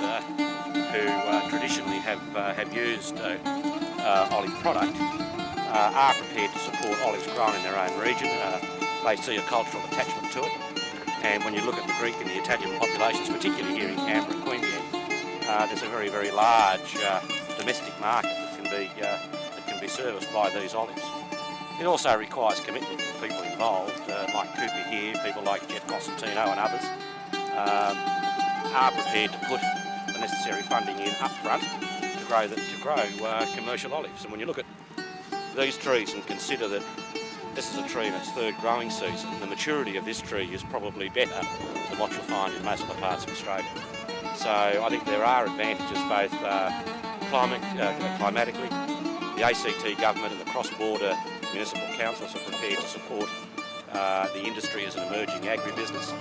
who traditionally have used olive product are prepared to support olives grown in their own region. They see a cultural attachment to it. And when you look at the Greek and the Italian populations, particularly here in Canberra and Queensland, there's a very, very large domestic market that can be serviced by these olives. It also requires commitment from people involved. Mike Cooper here, people like Jeff Cosentino and others are prepared to put the necessary funding in up front to grow commercial olives. And when you look at these trees and consider that this is a tree in its third growing season, the maturity of this tree is probably better than what you'll find in most other parts of Australia. So I think there are advantages both climatically. The ACT government and the cross-border municipal councils are prepared to support the industry as an emerging agribusiness.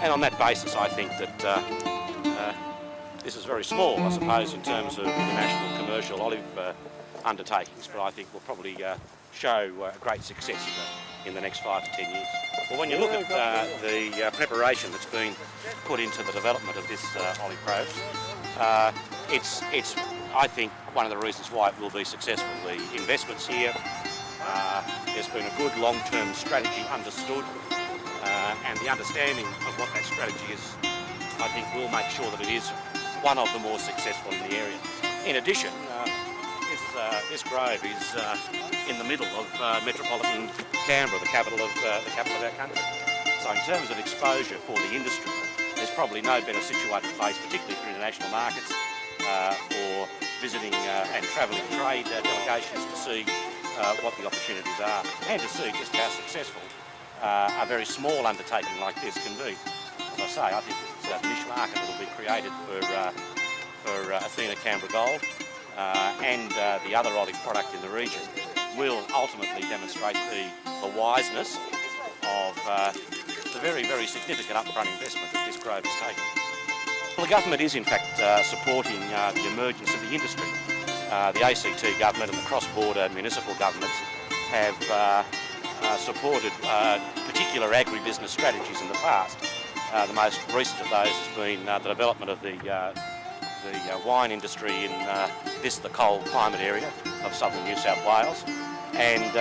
And on that basis, I think that this is very small, I suppose, in terms of international commercial olive undertakings, but I think will probably show great success in the next 5 to 10 years. Well, when you look at the preparation that's been put into the development of this olive grove, it's I think one of the reasons why it will be successful. The investments here, there's been a good long-term strategy understood, and the understanding of what that strategy is, I think, will make sure that it is one of the more successful in the area. In addition, this grove is in the middle of metropolitan Canberra, the capital of our country. So in terms of exposure for the industry, there's probably no better situated place, particularly for international markets, for visiting and travelling trade delegations to see what the opportunities are, and to see just how successful a very small undertaking like this can be. As I say, I think it's a niche market that will be created for Athena Canberra Gold and the other olive product in the region will ultimately demonstrate the wiseness of the very, very significant upfront investment that this grove has taken. Well, the government is in fact supporting the emergence of the industry. The ACT government and the cross-border municipal governments have supported particular agribusiness strategies in the past. The most recent of those has been the development of the wine industry in the cold climate area of southern New South Wales. And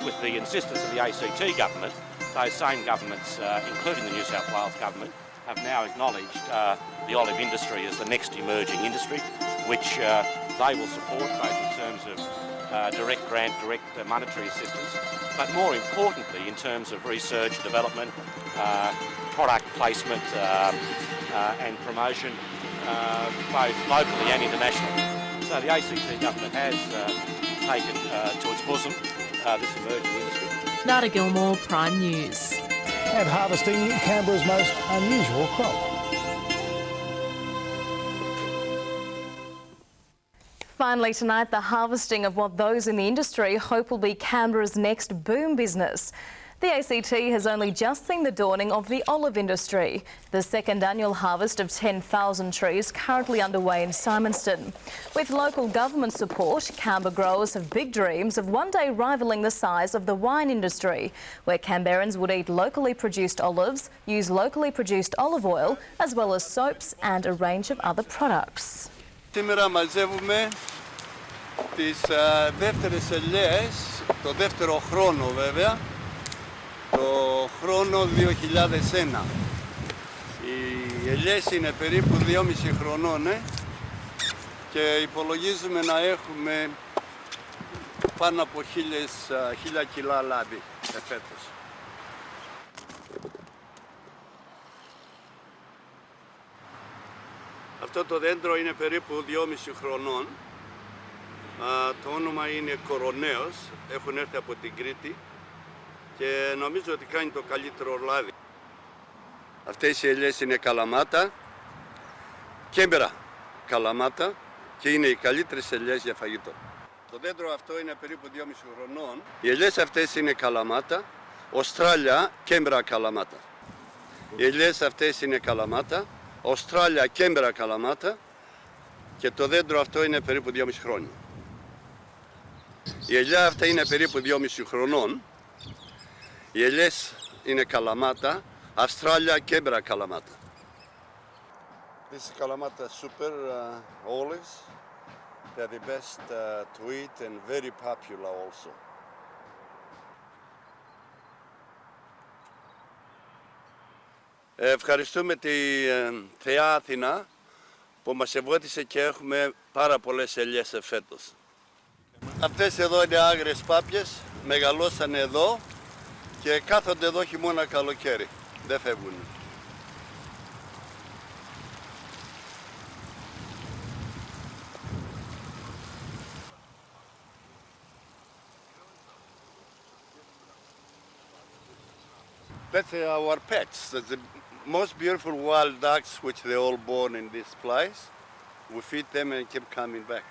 with the insistence of the ACT government, those same governments, including the New South Wales government, have now acknowledged the olive industry as the next emerging industry, which they will support both in terms of direct grant, direct monetary assistance, but more importantly in terms of research, development, product placement and promotion, both locally and internationally. So the ACT government has taken to its bosom this emerging industry. Nada Gilmore, Prime News. And harvesting Canberra's most unusual crop. Finally tonight, the harvesting of what those in the industry hope will be Canberra's next boom business. The ACT has only just seen the dawning of the olive industry. The second annual harvest of 10,000 trees currently underway in Symonston. With local government support, Canberra growers have big dreams of one day rivalling the size of the wine industry, where Canberrans would eat locally produced olives, use locally produced olive oil, as well as soaps and a range of other products. Σήμερα μαζεύουμε τις δεύτερες ελιές, το δεύτερο χρόνο βέβαια, το χρόνο 2001. Οι ελιές είναι περίπου 2,5 χρονών και υπολογίζουμε να έχουμε πάνω από 1.000 κιλά λάδι εφέτος. Αυτό το δέντρο είναι περίπου 2,5 χρονών. Το όνομα είναι κοροναίος, έχουν έρθει από την Κρήτη και νομίζω ότι κάνει το καλύτερο λάδι. Αυτές οι ελιές είναι καλαμάτα, Canberra καλαμάτα και είναι οι καλύτερες ελιές για φαγητό. Το δέντρο αυτό είναι περίπου 2,5 χρονών. Οι ελιές αυτές είναι καλαμάτα, Australia Canberra καλαμάτα. Οι ελιές αυτές είναι καλαμάτα, Australia Canberra καλαμάτα και το δέντρο αυτό είναι περίπου 2,5 χρόνια. Η ελιά αυτά είναι περίπου 2,5 χρονών. Οι ελιές είναι καλαμάτα, Australia Canberra καλαμάτα. This is Kalamata super olives. They are the best to eat and very popular also. Ευχαριστούμε τη Θεά Αθηνά που μας βοήθησε και έχουμε πάρα πολλές ελιές φέτος. Αυτές εδώ είναι άγριες πάπιες, μεγαλώσανε εδώ και κάθονται εδώ χειμώνα καλοκαίρι, δεν φεύγουν. That's our pets. That's the most beautiful wild ducks which they're all born in this place. We feed them and keep coming back.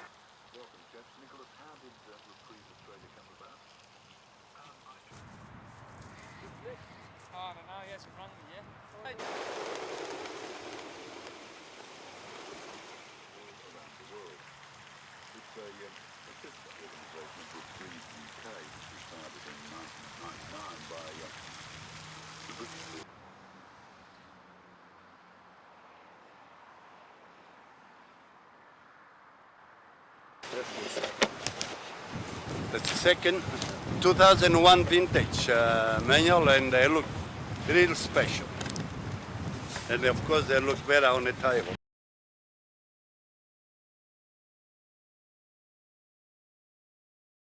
That's the second 2001 vintage manual and they look real special. And of course they look better on the table.